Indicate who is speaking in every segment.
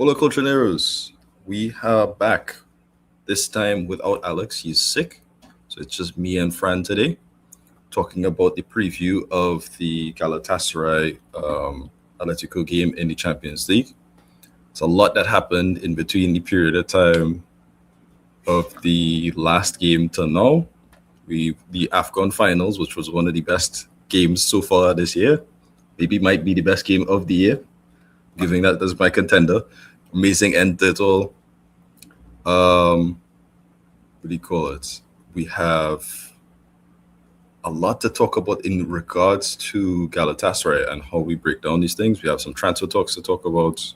Speaker 1: Hola, Colchoneros. We are back. This time without Alex. He's sick. So it's just me and Fran today talking about the preview of the Galatasaray Atletico game in the Champions League. It's a lot that happened in between the period of time of the last game to now. The AFCON finals, which was one of the best games so far this year. Maybe might be the best game of the year, giving that as my contender. Amazing end to it all. What do you call it? We have a lot to talk about in regards to Galatasaray and how we break down these things. We have some transfer talks to talk about,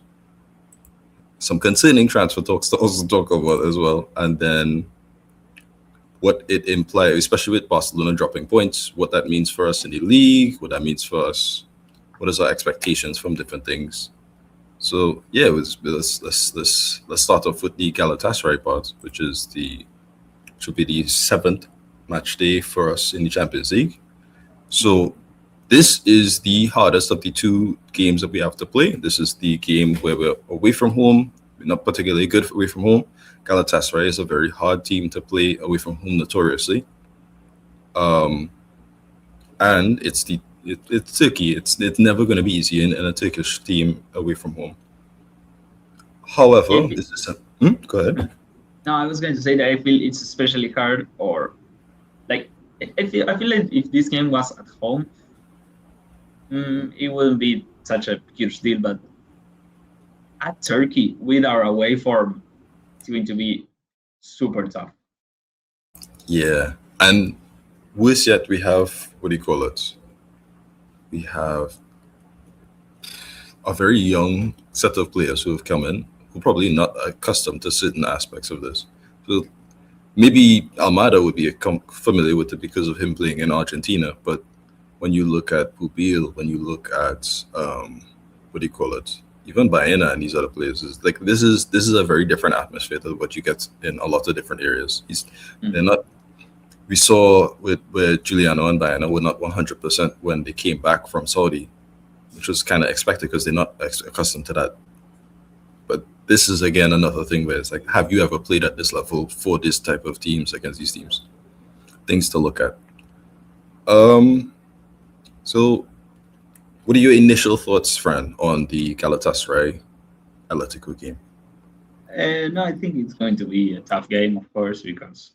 Speaker 1: some concerning transfer talks to also talk about as well, and then what it implies, especially with Barcelona dropping points, what that means for us in the league, what that means for us, what is our expectations from different things. So yeah, let's start off with the Galatasaray part, which should be the seventh match day for us in the Champions League. So this is the hardest of the two games that we have to play. This is the game where we're away from home. We're not particularly good away from home. Galatasaray is a very hard team to play away from home notoriously. And it's Turkey. It's never going to be easy in a Turkish team away from home. However, this is go ahead.
Speaker 2: No, I was going to say that I feel it's especially hard, or like I feel like if this game was at home, it wouldn't be such a huge deal. But at Turkey, with our away form, it's going to be super tough.
Speaker 1: Yeah, and worse yet, we have what do you call it? We have a very young set of players who have come in who are probably not accustomed to certain aspects of this. So maybe Almada would be familiar with it because of him playing in Argentina. But when you look at Pubil, when you look at what do you call it? Even Baena and these other places, like this is a very different atmosphere to what you get in a lot of different areas. They're not. We saw with Giuliano and Baena were not 100% when they came back from Saudi, which was kind of expected because they're not accustomed to that. But this is again another thing where it's like, have you ever played at this level for this type of teams against these teams? Things to look at. So what are your initial thoughts, Fran, on the Galatasaray Atletico game?
Speaker 2: No, I think it's going to be a tough game, of course, because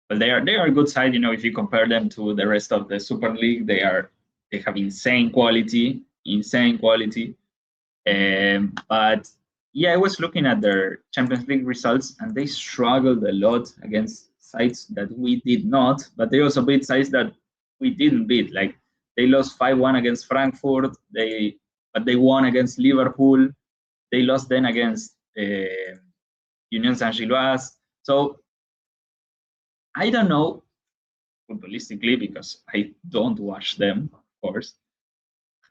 Speaker 2: they are a good side. You know, if you compare them to the rest of the Super League, they have insane quality. But yeah, I was looking at their Champions League results, and they struggled a lot against sides that we did not. But they also beat sides that we didn't beat. Like they lost 5-1 against Frankfurt. But they won against Liverpool. They lost then against Union Saint-Gilloise. So I don't know footballistically, because I don't watch them, of course,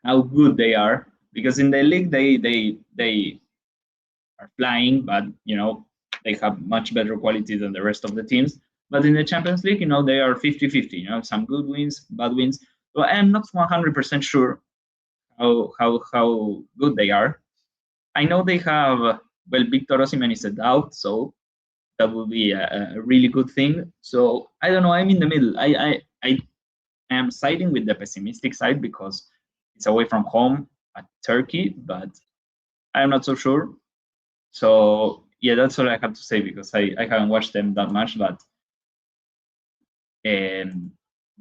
Speaker 2: how good they are. Because in the league they are flying, but you know they have much better quality than the rest of the teams. But in the Champions League, you know, they are 50-50. You know, some good wins, bad wins. So I'm not 100% sure how good they are. I know they have Victor Osimhen is a doubt, so that would be a really good thing. So I don't know. I'm in the middle. I am siding with the pessimistic side because it's away from home at Turkey, but I'm not so sure. So yeah, that's all I have to say because I haven't watched them that much, but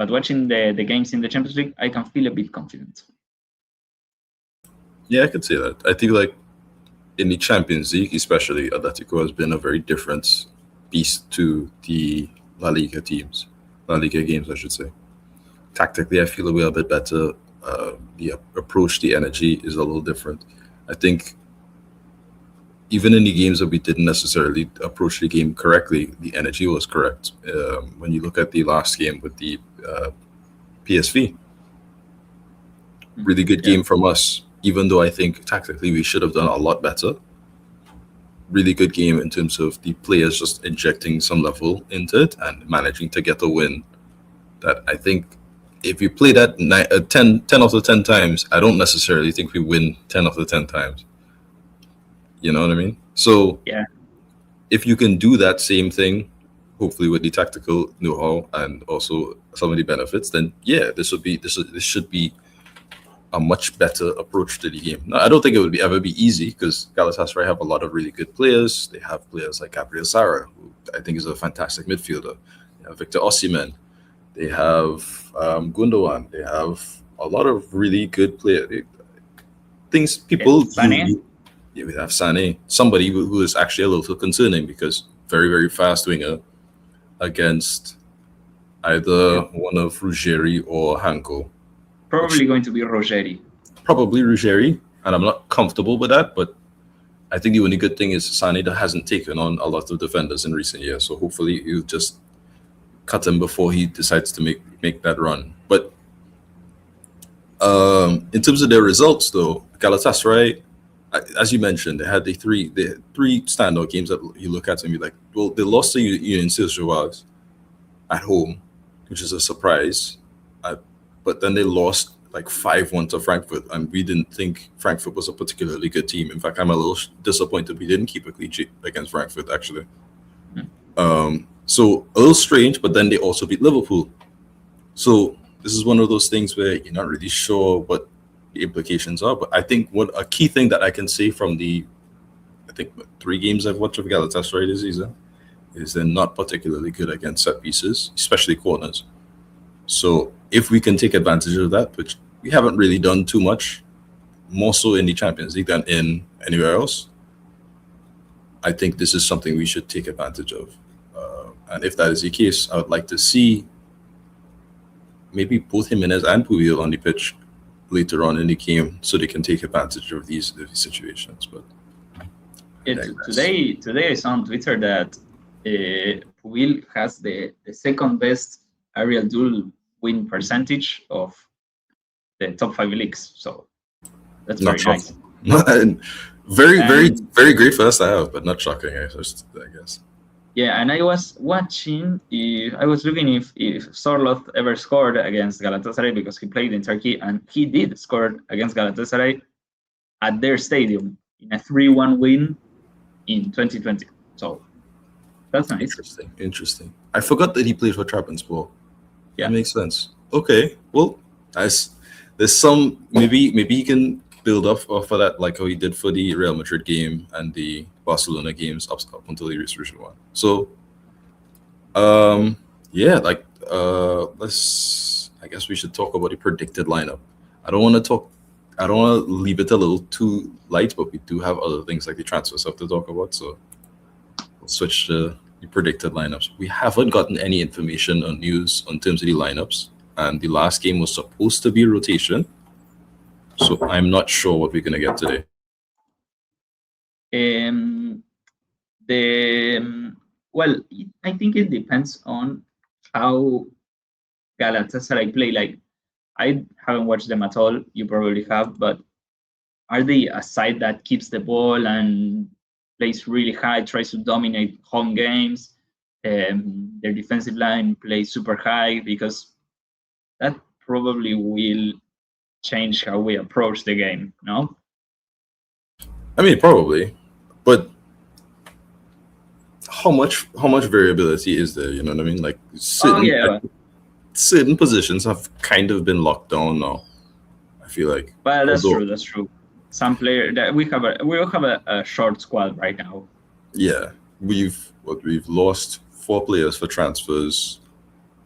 Speaker 2: watching the games in the Champions League, I can feel a bit confident.
Speaker 1: Yeah, I could say that. I think like in the Champions League, especially, Atletico has been a very different beast to the La Liga games, I should say. Tactically, I feel we're a bit better. The approach, the energy is a little different. I think even in the games that we didn't necessarily approach the game correctly, the energy was correct. When you look at the last game with the PSV, really good game from us, even though I think tactically we should have done a lot better. Really good game in terms of the players just injecting some level into it and managing to get a win that I think if you play that 10 out of 10 times, I don't necessarily think we win 10 out of 10 times. You know what I mean? So
Speaker 2: Yeah.
Speaker 1: if you can do that same thing, hopefully with the tactical know-how and also some of the benefits, then yeah, this should be a much better approach to the game. Now, I don't think it would ever be easy because Galatasaray have a lot of really good players. They have players like Gabriel Sara, who I think is a fantastic midfielder. They have Victor Osimhen. They have Gundogan. They have a lot of really good players. Things people
Speaker 2: Sané.
Speaker 1: yeah, we have Sané, somebody who is actually a little concerning because very very fast winger against either one of Ruggeri or Hanko.
Speaker 2: Probably going to be Ruggeri.
Speaker 1: Probably Ruggeri, and I'm not comfortable with that. But I think the only good thing is Sané that hasn't taken on a lot of defenders in recent years. So hopefully you just cut him before he decides to make that run. But in terms of their results, though, Galatasaray, as you mentioned, they had the three standout games that you look at and be like, well, they lost to Union Saint-Gilloise at home, which is a surprise. But then they lost like 5-1 to Frankfurt, and we didn't think Frankfurt was a particularly good team. In fact, I'm a little disappointed we didn't keep a clean sheet against Frankfurt, actually. So a little strange, but then they also beat Liverpool. So this is one of those things where you're not really sure what the implications are. But I think a key thing that I can say from the 3 games I've watched of Galatasaray this season is they're not particularly good against set pieces, especially corners. So if we can take advantage of that, which we haven't really done too much, more so in the Champions League than in anywhere else, I think this is something we should take advantage of. And if that is the case, I would like to see maybe both Jimenez and Puyol on the pitch later on in the game so they can take advantage of these situations. But
Speaker 2: today I saw on Twitter that Puyol has the second best aerial duel win percentage of the top 5 leagues. So that's
Speaker 1: not
Speaker 2: very
Speaker 1: shocking.
Speaker 2: nice.
Speaker 1: Very great first half, but not shocking, I guess.
Speaker 2: Yeah, and I was watching. I was looking if Sorloth ever scored against Galatasaray because he played in Turkey, and he did score against Galatasaray at their stadium in a 3-1 win in 2020. So that's nice.
Speaker 1: Interesting. I forgot that he played for Trabzonspor.
Speaker 2: Yeah,
Speaker 1: that makes sense. Okay, well, there's some maybe he can build up for that, like how he did for the Real Madrid game and the Barcelona games up until he reached Region 1. So, yeah, I guess we should talk about the predicted lineup. I don't want to leave it a little too light, but we do have other things like the transfer stuff to talk about. So we'll switch to the predicted lineups. We haven't gotten any information on news in terms of the lineups, and the last game was supposed to be rotation. So I'm not sure what we're going to get today.
Speaker 2: Well, I think it depends on how Galatasaray play. Like, I haven't watched them at all. You probably have, but are they a side that keeps the ball and plays really high, tries to dominate home games? Their defensive line plays super high, because that probably will change how we approach the game, no?
Speaker 1: I mean, probably, but how much variability is there? You know what I mean? Like certain positions have kind of been locked down now, I feel like.
Speaker 2: Well, that's true. Some player that we have a short squad right now.
Speaker 1: Yeah, we've lost 4 players for transfers.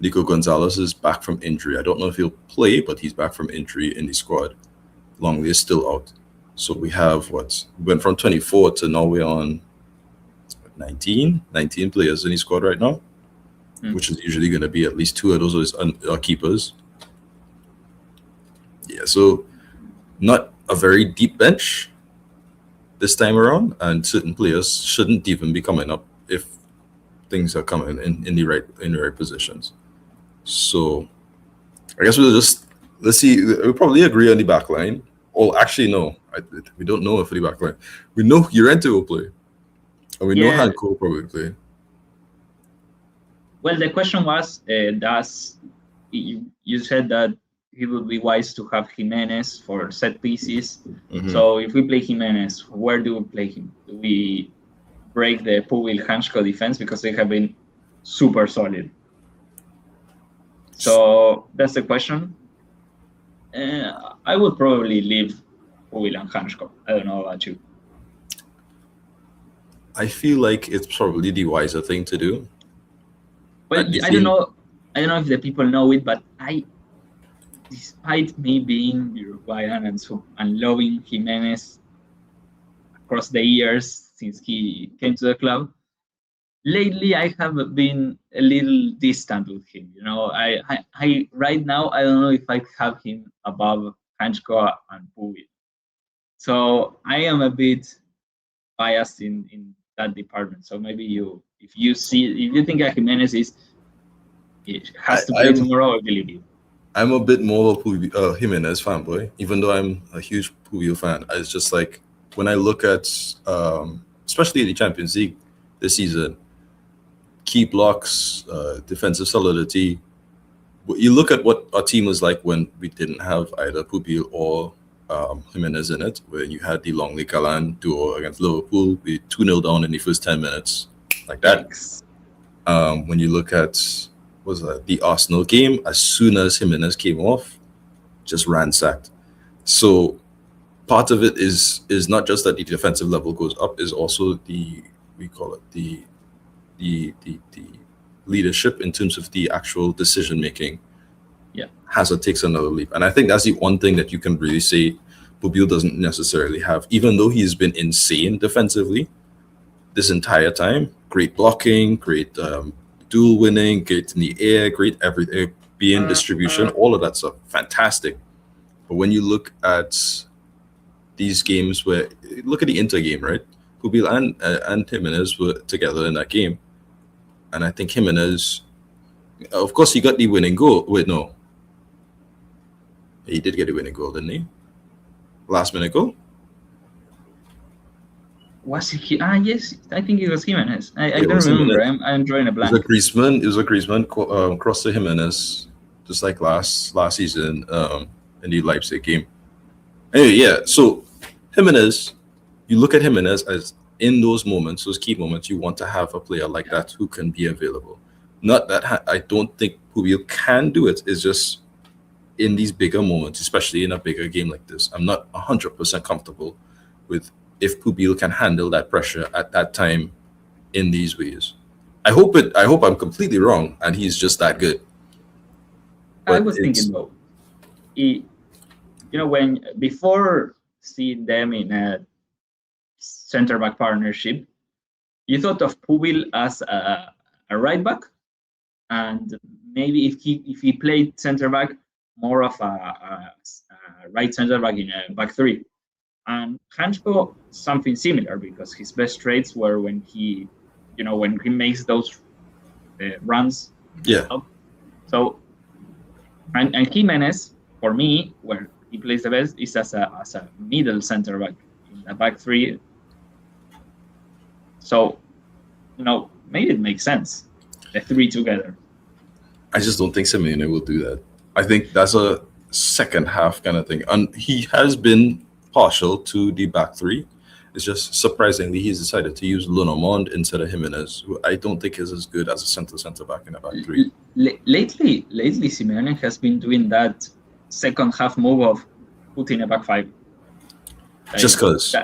Speaker 1: Nico Gonzalez is back from injury. I don't know if he'll play, but he's back from injury in the squad. Longley is still out. So we have went from 24 to now we're on 19 players in the squad right now, which is usually going to be at least 2 of those are keepers. Yeah, so not a very deep bench this time around, and certain players shouldn't even be coming up if things are coming in the right positions. So I guess let's see. We'll probably agree on the back line. Or actually, no, we don't know for the back line. We know Llorente will play, and we know Hanko will probably play.
Speaker 2: Well, the question was, you said that it would be wise to have Jimenez for set pieces.
Speaker 1: Mhm.
Speaker 2: So if we play Jimenez, where do we play him? Do we break the Pubil Hansko defense because they have been super solid? So that's the question. I would probably leave Pubil and Hansko. I don't know about you.
Speaker 1: I feel like it's probably the wiser thing to do.
Speaker 2: Well,
Speaker 1: At the
Speaker 2: I don't
Speaker 1: same-
Speaker 2: know. I don't know if the people know it, but despite me being Uruguayan and loving Jimenez across the years since he came to the club, lately I have been a little distant with him. You know, I right now I don't know if I have him above Hansko and Pubil. So I am a bit biased in that department. So maybe if you think that Jimenez has to play tomorrow, I believe you.
Speaker 1: I'm a bit more of a Jimenez fanboy, even though I'm a huge Pubil fan. It's just like when I look at, especially the Champions League this season, key blocks, defensive solidity. You look at what our team was like when we didn't have either Pubil or Jimenez in it, where you had the Longley Galan duo against Liverpool. We 2-0 down in the first 10 minutes, like that. When you look at the Arsenal game, as soon as Jimenez came off, just ransacked. So part of it is not just that the defensive level goes up, is also the leadership in terms of the actual decision making.
Speaker 2: Yeah,
Speaker 1: Hazard takes another leap, and I think that's the one thing that you can really say Pubil doesn't necessarily have, even though he's been insane defensively this entire time. Great blocking, great duel winning, great in the air, great everything, being distribution, all of that stuff, fantastic. But when you look at these games, where look at the Inter game, right? Pubil and Jimenez were together in that game, and I think Jimenez, of course, he got the winning goal. Wait, no, he did get a winning goal, didn't he? Last minute goal.
Speaker 2: Was he? Yes, I think it was Jimenez. I
Speaker 1: It
Speaker 2: don't
Speaker 1: was
Speaker 2: remember.
Speaker 1: Jimenez.
Speaker 2: I'm drawing a
Speaker 1: It was
Speaker 2: blank.
Speaker 1: a Griezmann cross to Jimenez, just like last season in the Leipzig game. Anyway, yeah. So Jimenez, you look at Jimenez as in those moments, those key moments, you want to have a player like that who can be available. Not that I don't think Pubil can do it. It's just in these bigger moments, especially in a bigger game like this, I'm not 100% comfortable with if Pubil can handle that pressure at that time in these ways. I hope I'm completely wrong and he's just that good.
Speaker 2: I
Speaker 1: But
Speaker 2: was thinking though, when before seeing them in a center back partnership, you thought of Pubil as a right back, and maybe if he played center back, more of a right center back in a back three. And Hansko, something similar, because his best traits were when he makes those runs.
Speaker 1: Yeah.
Speaker 2: Up. So, and Jimenez, for me, where he plays the best is as a middle center back in the back three. So, maybe it makes sense, the three together.
Speaker 1: I just don't think Simeone will do that. I think that's a second half kind of thing. And he has been partial to the back three. It's just surprisingly he's decided to use Lunomond instead of Jimenez, who I don't think is as good as a center back in the back three.
Speaker 2: Lately, Simeone has been doing that second half move of putting a back five.
Speaker 1: Just because.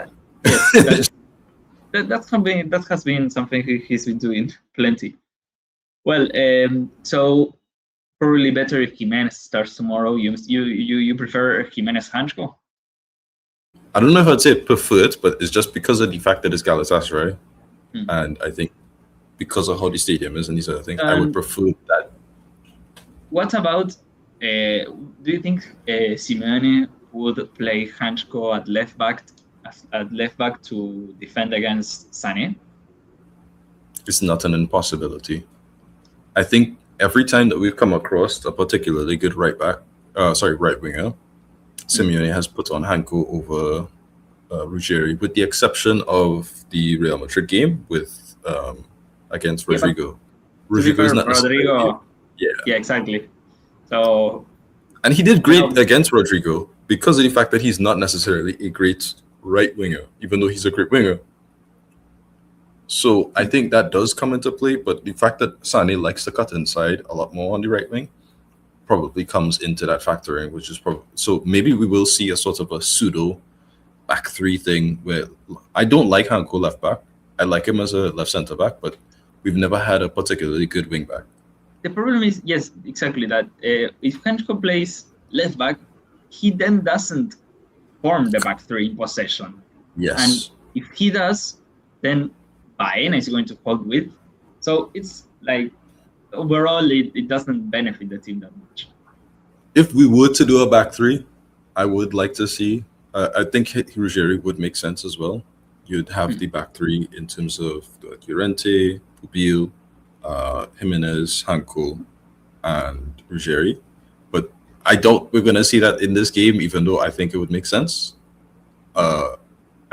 Speaker 2: That's something that has been something he's been doing plenty. Well, so probably better if Jimenez starts tomorrow. You prefer Jimenez Hansko?
Speaker 1: I don't know if I'd say preferred, but it's just because of the fact that it's Galatasaray, and I think because of how the stadium is and these other things, I would prefer that.
Speaker 2: What about? Do you think Simeone would play Hansko at left back to defend against Sané?
Speaker 1: It's not an impossibility. I think every time that we've come across a particularly good right winger, Simeone has put on Hanko over Ruggieri, with the exception of the Real Madrid game with against Rodrigo.
Speaker 2: Rodrigo is not
Speaker 1: Rodrigo.
Speaker 2: Yeah, exactly. So
Speaker 1: And he did great
Speaker 2: Now,
Speaker 1: against Rodrigo because of the fact that he's not necessarily a great right winger, even though he's a great winger. So I think that does come into play, but the fact that Sane likes to cut inside a lot more on the right wing probably comes into that factoring, which is probably so maybe we will see a sort of a pseudo back three thing where I don't like Hanko left back. I like him as a left centre back, but we've never had a particularly good wing back.
Speaker 2: the problem is, yes, exactly that. If Hansko plays left back, he then doesn't form the back three in possession.
Speaker 1: Yes.
Speaker 2: And if he does, then Baena is going to hold with. So it's like overall, it doesn't benefit the team that much.
Speaker 1: If we were to do a back three, I would like to see. I think Ruggieri would make sense as well. You'd have the back three in terms of Llorente, Pubil, Jimenez, Hanko, and Ruggieri. But I doubt we're going to see that in this game, even though I think it would make sense. I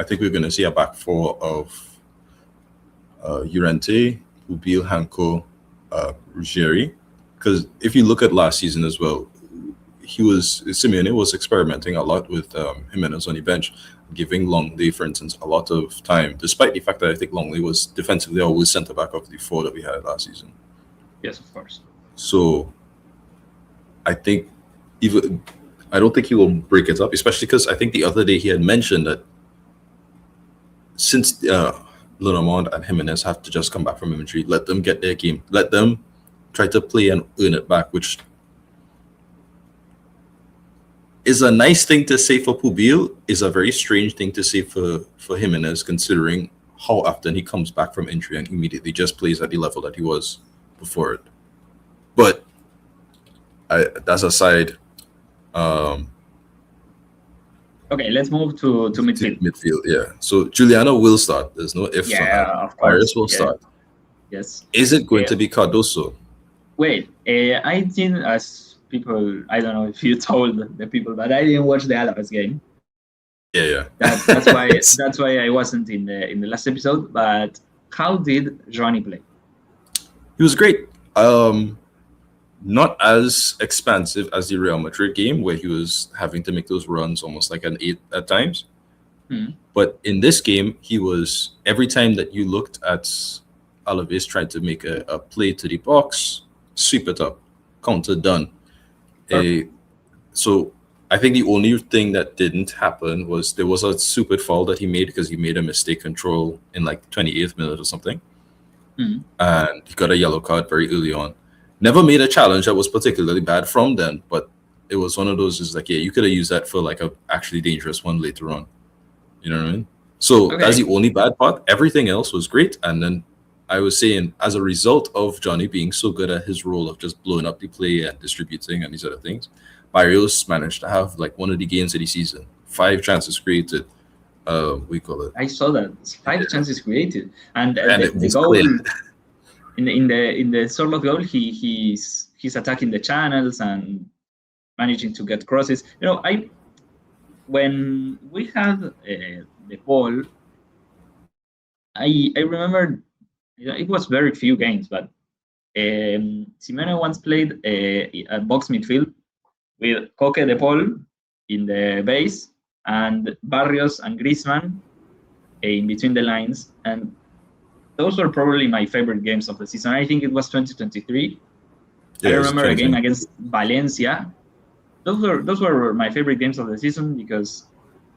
Speaker 1: think we're going to see a back four of Llorente, Pubil, Hanko, Ruggieri. Because if you look at last season as well, Simeone was experimenting a lot with Jimenez on the bench, giving Longley, for instance, a lot of time, despite the fact that I think Longley was defensively always centre back of the four that we had last season.
Speaker 2: Yes, of course.
Speaker 1: So I think I don't think he will break it up, especially because I think the other day he had mentioned that since Lenormand and Jimenez have to just come back from injury, let them get their game, let them try to play and earn it back, which is a nice thing to say for Pubil, is a very strange thing to say for Jimenez, considering how often he comes back from injury and immediately just plays at the level that he was before it. But that's aside.
Speaker 2: Okay, let's move to midfield.
Speaker 1: Midfield, yeah. So Juliano will start. There's no ifs on that.
Speaker 2: Of course.
Speaker 1: Arias will start.
Speaker 2: Yes.
Speaker 1: Is it going to be Cardoso?
Speaker 2: Wait, I didn't, as people, I don't know if you told the people, but I didn't watch the Alaves game.
Speaker 1: Yeah.
Speaker 2: That's why I wasn't in the last episode. But how did Johnny play?
Speaker 1: He was great. Not as expansive as the Real Madrid game, where he was having to make those runs almost like an 8 at times. But in this game, he was, every time that you looked at Alaves trying to make a play to the box, sweep it up, counter done. So I think the only thing that didn't happen was there was a stupid foul that he made because he made a mistake control in like 28th minute or something. And he got a yellow card very early on. Never made a challenge that was particularly bad from then, but it was one of those is like, yeah, you could have used that for like a actually dangerous one later on. You know what I mean? So that's the only bad part. Everything else was great. And then I was saying, as a result of Johnny being so good at his role of just blowing up the play and distributing and these other things, Barrios managed to have like one of the games of the season. 5 chances created. We call it.
Speaker 2: I saw that 5 chances created, and the
Speaker 1: was
Speaker 2: goal
Speaker 1: clear.
Speaker 2: in the solo goal, he's attacking the channels and managing to get crosses. You know, when we had the ball, I remember, you know, it was very few games, but Simeone once played a box midfield with Coque de Paul in the base and Barrios and Griezmann in between the lines, and those were probably my favorite games of the season. I think it was 2023. I remember a game against Valencia. Those were my favorite games of the season because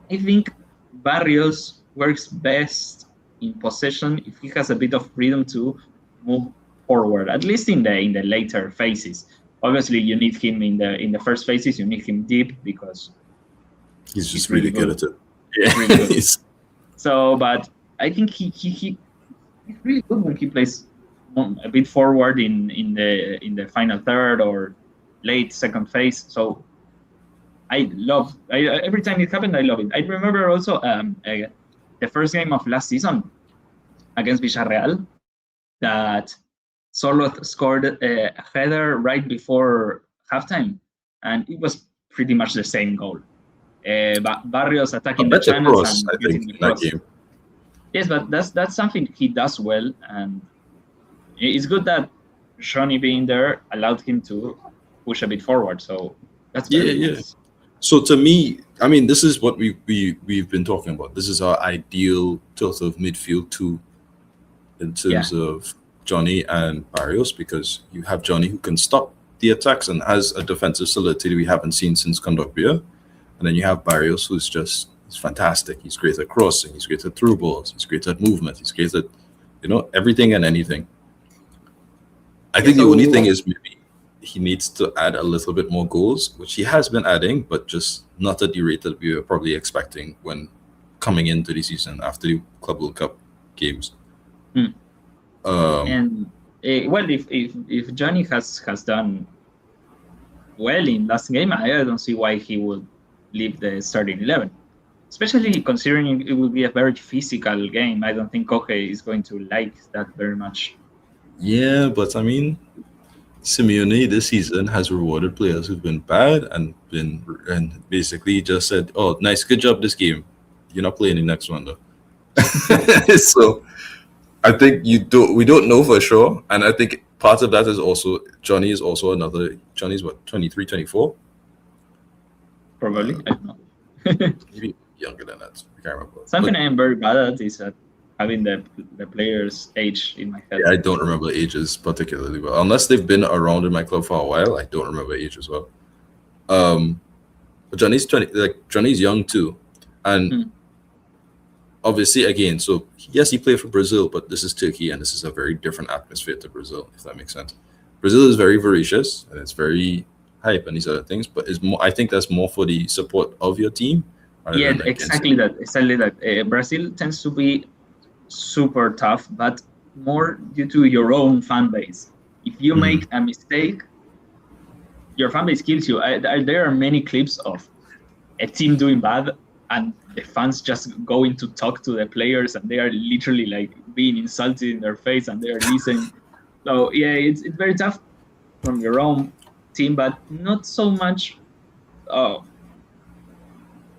Speaker 2: I think Barrios works best in possession if he has a bit of freedom to move forward, at least in the later phases. Obviously, you need him in the first phases. You need him deep because
Speaker 1: he's just really good at it.
Speaker 2: Yeah. Really good. So, but I think he's really good when he plays a bit forward in the final third or late second phase. So every time it happened, I love it. I remember also the first game of last season against Villarreal that Sorloth scored a header right before halftime, and it was pretty much the same goal. Barrios attacking the channels and getting the cross. Yes, but that's something he does well, and it's good that Johnny being there allowed him to push a bit forward. So That's
Speaker 1: Yeah,
Speaker 2: very
Speaker 1: yeah.
Speaker 2: nice.
Speaker 1: So to me, I mean, this is what we've been talking about. This is our ideal sort of midfield two in
Speaker 2: Yeah,
Speaker 1: terms of Johnny and Barrios, because you have Johnny who can stop the attacks and has a defensive solidity we haven't seen since Kondogbia, and then you have Barrios who's just he's fantastic. He's great at crossing. He's great at through balls. He's great at movement. He's great at everything and anything. I
Speaker 2: yeah.
Speaker 1: think the only thing
Speaker 2: So
Speaker 1: is maybe he needs to add a little bit more goals, which he has been adding, but just not at the rate that we were probably expecting when coming into the season after the Club World Cup games.
Speaker 2: hmm.
Speaker 1: Um,
Speaker 2: And well, if Johnny has done well in last game, I don't see why he would leave the starting 11. Especially considering it will be a very physical game. I don't think Koke is going to like that very much.
Speaker 1: yeah, but I mean, Simeone this season has rewarded players who've been bad and basically just said, "Oh, nice, good job this game. You're not playing the next one though." So I think we don't know for sure, and I think part of that is also Johnny is also another Johnny's what 23, 24,
Speaker 2: Probably, I don't know.
Speaker 1: maybe younger than that. I can't remember.
Speaker 2: Something
Speaker 1: But
Speaker 2: I am very bad at is at having the player's age in my head.
Speaker 1: yeah, I don't remember ages particularly well, unless they've been around in my club for a while. I don't remember age as well. But Johnny's 20, like Johnny's young too, and
Speaker 2: Hmm.
Speaker 1: obviously again, so yes, he played for Brazil, but this is Turkey, and this is a very different atmosphere to Brazil, if that makes sense. Brazil is very voracious and it's very hype and these other things, but it's more. I think that's more for the support of your team rather
Speaker 2: Yeah,
Speaker 1: than against
Speaker 2: exactly
Speaker 1: it.
Speaker 2: that. Exactly that. Brazil tends to be super tough, but more due to your own fan base. If you make a mistake, your fan base kills you. There are many clips of a team doing bad and the fans just going to talk to the players and they are literally like being insulted in their face and they are listening. So yeah, it's very tough from your own team, but not so much. Oh,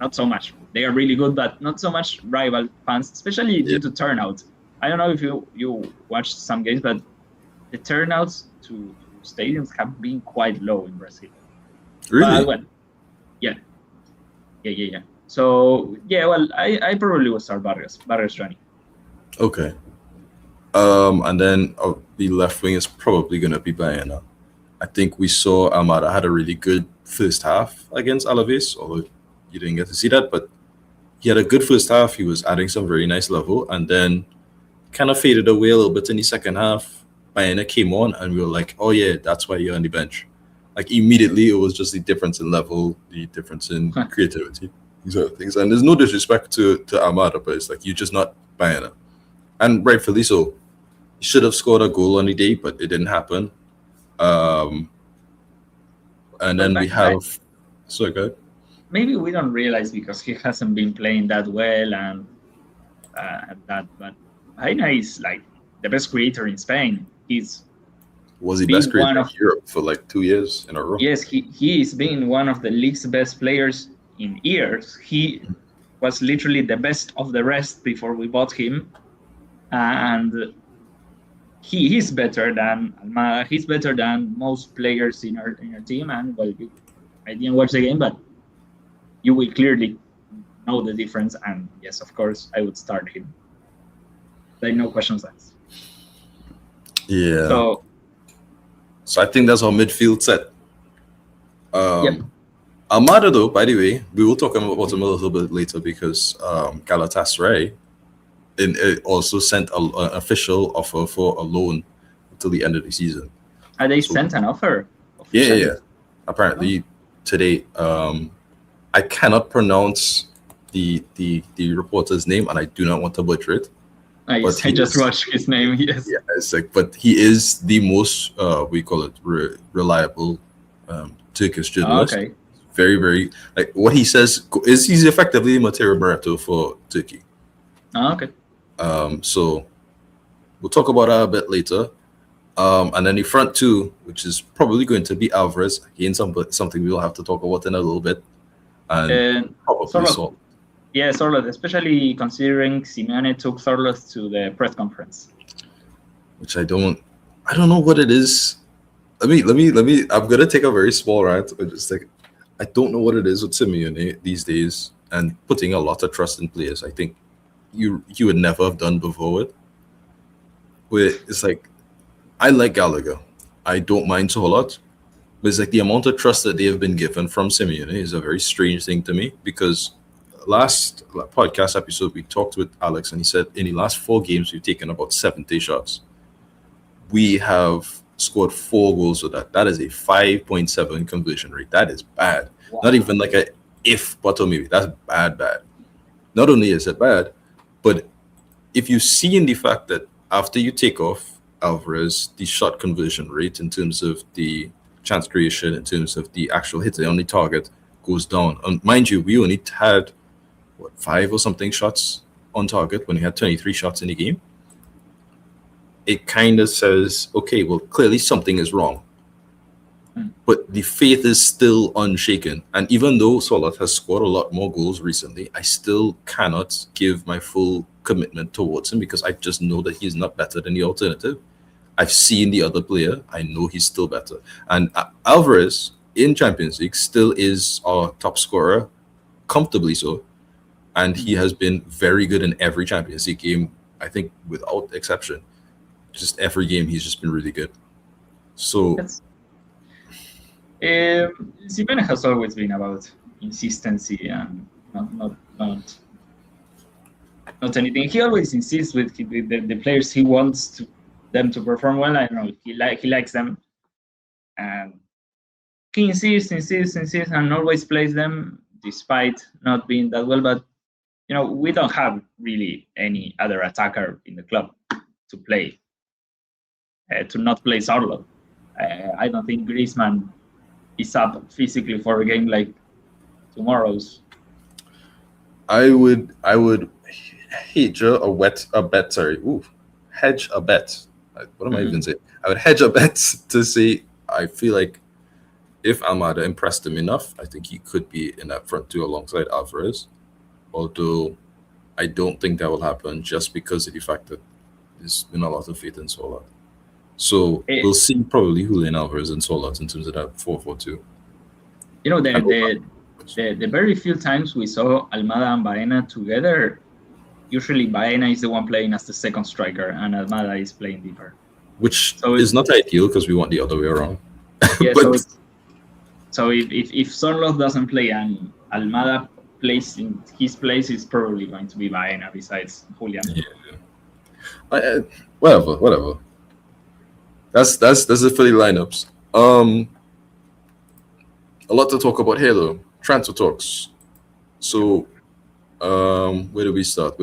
Speaker 2: not so much. They are really good, but not so much rival fans, especially
Speaker 1: Yeah,
Speaker 2: due to turnout. I don't know if you watched some games, but the turnouts to stadiums have been quite low in Brazil. But
Speaker 1: really.
Speaker 2: well, yeah, yeah. So yeah, well, I probably would start Barrios Johnny.
Speaker 1: Okay. And then the left wing is probably going to be Bayana. I think we saw Amada had a really good first half against Alaves, although you didn't get to see that, but he had a good first half. He was adding some very nice level, and then kind of faded away a little bit in the second half. Bayana came on, and we were like, "Oh yeah, that's why you're on the bench." Like immediately, it was just the difference in level, the difference in creativity, these other things. And there's no disrespect to Amada, but it's like you're just not Bayana, and rightfully so. He should have scored a goal on the day, but it didn't happen. Um, and
Speaker 2: Well,
Speaker 1: then we have so good.
Speaker 2: maybe we don't realize because he hasn't been playing that well and that, but Jaina is like the best creator in Spain. He's
Speaker 1: Was the best
Speaker 2: been
Speaker 1: creator
Speaker 2: one
Speaker 1: in
Speaker 2: of
Speaker 1: Europe for like 2 years in a row.
Speaker 2: yes, he is being one of the league's best players in years. He was literally the best of the rest before we bought him, and he is better than Almada. He's better than most players in our team. And well, I didn't watch the game, but you will clearly know the difference. And yes, of course, I would start him. There are no questions asked.
Speaker 1: Yeah.
Speaker 2: So
Speaker 1: I think that's our midfield set.
Speaker 2: yep.
Speaker 1: Almada, though, by the way, we will talk about him a little bit later because Galatasaray it also sent an official offer for a loan until the end of the season.
Speaker 2: And they sent an offer.
Speaker 1: Yeah. Apparently today, I cannot pronounce the reporter's name, and I do not want to butcher it.
Speaker 2: I just watched his name. Yes.
Speaker 1: Yeah, it's like, but he is the most we call it reliable Turkish journalist.
Speaker 2: Okay.
Speaker 1: Very, very like what he says is he's effectively Matteo Barreto for Turkey.
Speaker 2: Okay.
Speaker 1: So we'll talk about that a bit later. And then the front two, which is probably going to be Alvarez again, something we'll have to talk about in a little bit, and probably
Speaker 2: Sorloth. Yeah, Sorloth, especially considering Simeone took Sorloth to the press conference.
Speaker 1: Which I don't know what it is. Let me. I'm gonna take a very small rant. Just like I don't know what it is with Simeone these days and putting a lot of trust in players. I think you would never have done before with. Where it's like I like Gallagher. I don't mind so a lot. But it's like the amount of trust that they have been given from Simeone is a very strange thing to me because last podcast episode we talked with Alex and he said in the last 4 games we've taken about 70 shots. We have scored 4 goals with that. That is a 5.7 conversion rate. That is bad.
Speaker 2: Wow.
Speaker 1: Not even like a if but or maybe. That's bad. Not only is it bad, but if you see in the fact that after you take off Alvarez, the shot conversion rate in terms of the chance creation, in terms of the actual hit on the target goes down. And mind you, we only had 5 or something shots on target when we had 23 shots in the game. It kind of says, okay, well, clearly something is wrong. But the faith is still unshaken. And even though Solat has scored a lot more goals recently, I still cannot give my full commitment towards him because I just know that he's not better than the alternative. I've seen the other player. I know he's still better. And Alvarez in Champions League still is our top scorer, comfortably so. And he has been very good in every Champions League game, I think, without exception. Just every game, he's just been really good. So...
Speaker 2: Simeone has always been about consistency and not anything. He always insists with the players he wants them to perform well. I don't know, he likes them, and he insists, and always plays them despite not being that well. But we don't have really any other attacker in the club to play. To not play Sarlo. I don't think Griezmann is up physically for a game like tomorrow's.
Speaker 1: I would hedge a bet. Sorry, hedge a bet. What am I even saying? I would hedge a bet to say I feel like if Almada impressed him enough, I think he could be in that front two alongside Alvarez. Although I don't think that will happen just because of the fact that there's been a lot of faith in Solat. So we'll see probably Julian Alvarez and Solat in terms of that 4-4-2.
Speaker 2: The very few times we saw Almada and Baena together, usually Baena is the one playing as the second striker and Almada is playing deeper.
Speaker 1: Which is not ideal because we want the other way around.
Speaker 2: Yeah, so if Sorloth doesn't play and Almada plays in his place, it's probably going to be Baena besides Julian.
Speaker 1: Yeah. Whatever. That's it for the lineups. A lot to talk about here though. Transfer talks. So, where do we start?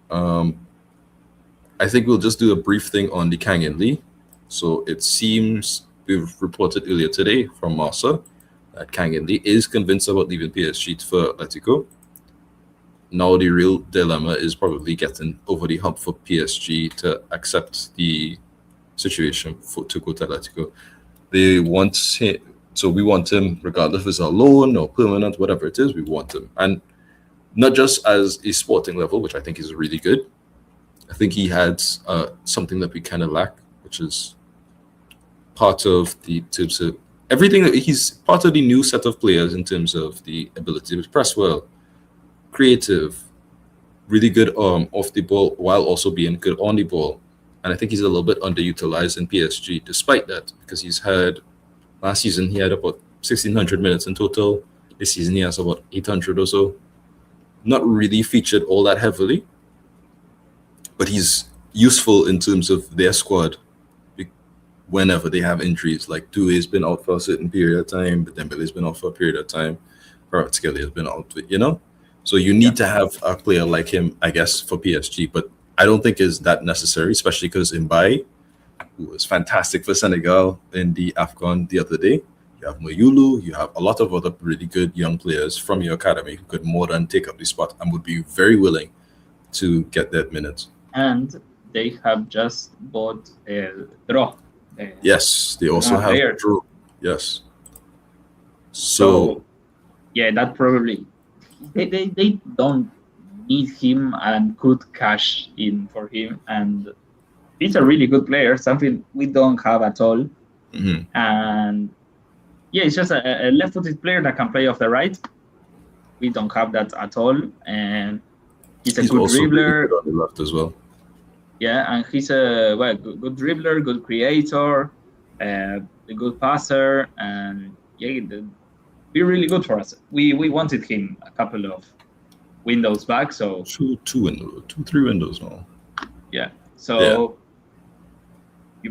Speaker 1: I think we'll just do a brief thing on the Kang In Lee. So it seems we've reported earlier today from Marsa that Kang In Lee is convinced about leaving PSG for Atletico. Now the real dilemma is probably getting over the hump for PSG to accept the situation to go to Atletico. They want him, so we want him regardless if it's a loan or permanent, whatever it is, we want him. And not just as a sporting level, which I think is really good. I think he had something that we kind of lack, which is part of the terms of everything that he's part of the new set of players in terms of the ability to press well, creative, really good off the ball while also being good on the ball. And I think he's a little bit underutilized in PSG despite that, because he's had last season he had about 1,600 minutes in total. This season he has about 800 or so. Not really featured all that heavily, but he's useful in terms of their squad whenever they have injuries. Like Doué's been out for a certain period of time, but Dembele's been out for a period of time. Kvaratskhelia has been out, So you need to have a player like him, I guess, for PSG. But I don't think is that necessary, especially because Mbaye, who was fantastic for Senegal in the AFCON the other day, you have Mayulu, you have a lot of other really good young players from your academy who could more than take up the spot and would be very willing to get that minutes.
Speaker 2: And they have just bought Draw.
Speaker 1: Yes, they also have Draw. Yes. So
Speaker 2: yeah, that probably they don't need him and could cash in for him, and he's a really good player, something we don't have at all.
Speaker 1: Mm-hmm.
Speaker 2: And Yeah, it's just a left-footed player that can play off the right. We don't have that at all, and he's a
Speaker 1: He's
Speaker 2: good
Speaker 1: also really
Speaker 2: dribbler.
Speaker 1: good on the left as well.
Speaker 2: Yeah, and he's a good dribbler, good creator, a good passer, and yeah, be really good for us. We wanted him a couple of windows back, so
Speaker 1: Three windows now.
Speaker 2: yeah. So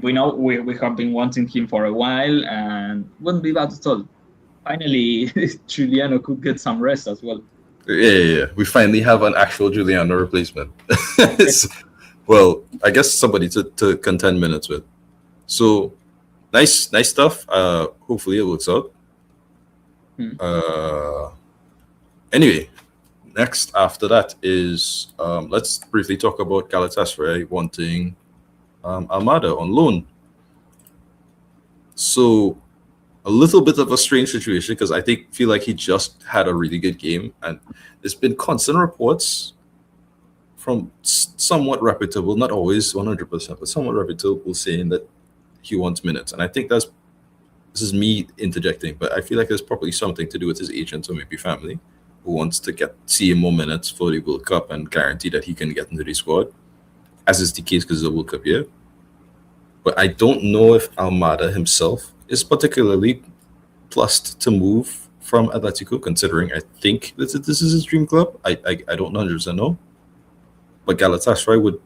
Speaker 2: we know we have been wanting him for a while, and wouldn't be bad at all. Finally, Giuliano could get some rest as well.
Speaker 1: Yeah. We finally have an actual Giuliano replacement. Well, I guess somebody to contend minutes with. So nice stuff. Hopefully it works out. Anyway, next after that is let's briefly talk about Galatasaray wanting Almada on loan. So a little bit of a strange situation because I feel like he just had a really good game, and there's been constant reports from somewhat reputable, not always 100%, but somewhat reputable, saying that he wants minutes. And I think this is me interjecting, but I feel like there's probably something to do with his agent or maybe family who wants to see him more minutes for the World Cup and guarantee that he can get into the squad, as is the case because it's a World Cup year. But I don't know if Almada himself is particularly plussed to move from Atletico, considering I think this is his dream club. I don't 100% know. But Galatasaray would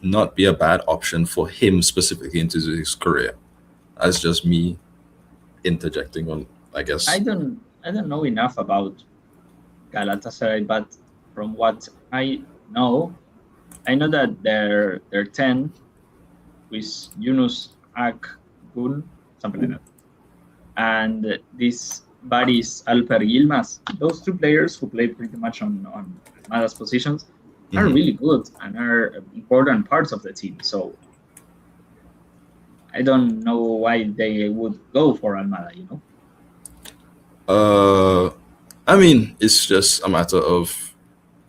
Speaker 1: not be a bad option for him specifically into his career. That's just me interjecting on, I guess.
Speaker 2: I don't know enough about Galatasaray, but from what I know that their 10 with Yunus Akgun, something like that, and this Baris Alper Yilmaz. Those two players who play pretty much on Almada's positions are really good and are important parts of the team. So I don't know why they would go for Almada, you
Speaker 1: know? I mean, it's just a matter of,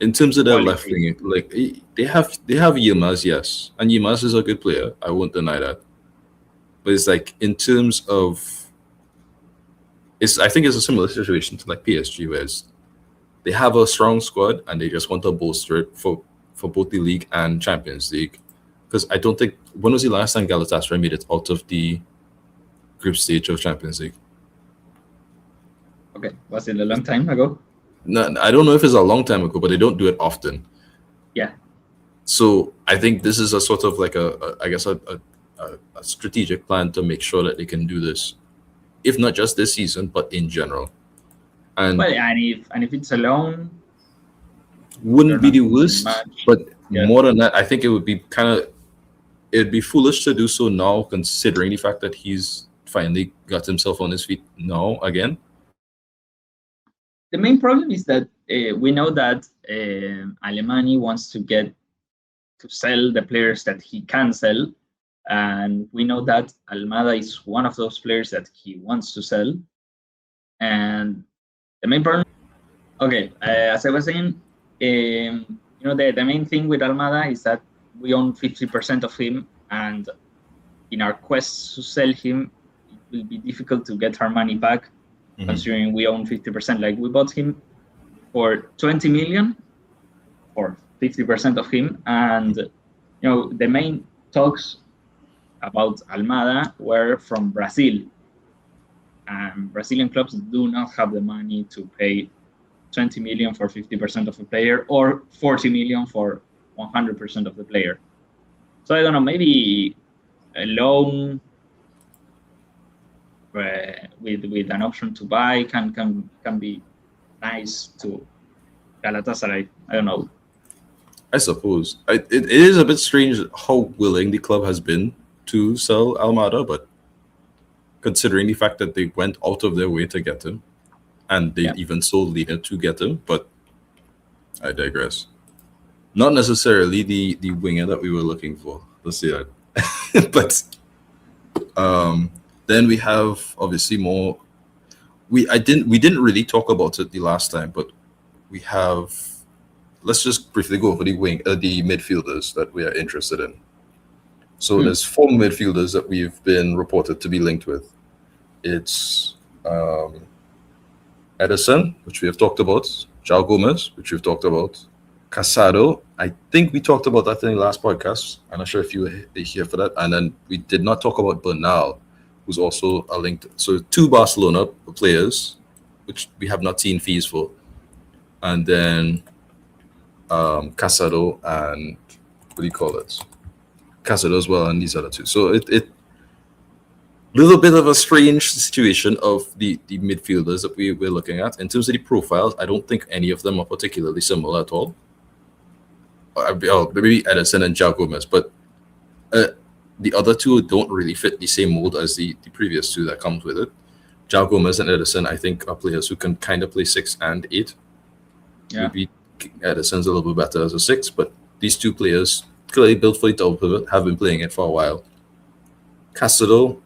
Speaker 1: in terms of their left wing, like they have Yilmaz, yes, and Yilmaz is a good player. I won't deny that. But it's like in terms of, I think it's a similar situation to like PSG, where they have a strong squad and they just want to bolster it for both the league and Champions League. Because I don't think, when was the last time Galatasaray made it out of the group stage of Champions League?
Speaker 2: Okay, was it a long time ago?
Speaker 1: No, I don't know if it's a long time ago, but they don't do it often.
Speaker 2: Yeah.
Speaker 1: So I think this is a sort of like a strategic plan to make sure that they can do this, if not just this season, but in general. And
Speaker 2: if it's a loan,
Speaker 1: wouldn't be the worst, but more than that, I think it would be it'd be foolish to do so now, considering the fact that he's finally got himself on his feet now again.
Speaker 2: The main problem is that we know that Alemany wants to sell the players that he can sell, and we know that Almada is one of those players that he wants to sell. And the main problem, as I was saying, the main thing with Almada is that we own 50% of him, and in our quest to sell him, it will be difficult to get our money back, considering we own 50%. Like, we bought him for 20 million for 50% of him, and the main talks about Almada were from Brazil, and Brazilian clubs do not have the money to pay 20 million for 50% of a player or 40 million for 100% of the player. So I don't know, maybe a loan with an option to buy can be nice to Galatasaray. I don't know.
Speaker 1: I suppose it is a bit strange how willing the club has been to sell Almada, but considering the fact that they went out of their way to get him, and they even sold Lina to get him, but I digress. Not necessarily the winger that we were looking for. Let's say that. But then we have obviously more. We didn't really talk about it the last time, but we have. Let's just briefly go over the midfielders that we are interested in. So there's 4 midfielders that we've been reported to be linked with. It's Um, Edison, which we have talked about. João Gomez, which we've talked about. Casado, I think we talked about that in the last podcast. I'm not sure if you were here for that. And then we did not talk about Bernal, who's also a linked. So 2 Barcelona players, which we have not seen fees for. And then Casado and what do you call it? Casado as well, and these other 2. So it little bit of a strange situation of the midfielders that we're looking at. In terms of the profiles, I don't think any of them are particularly similar at all. Maybe Edison and João Gomez, but the other 2 don't really fit the same mold as the previous 2 that comes with it. João Gomez and Edison, I think, are players who can kind of play 6 and 8.
Speaker 2: Yeah.
Speaker 1: Maybe Edison's a little bit better as a 6, but these 2 players, clearly built for the top of it, have been playing it for a while. Casado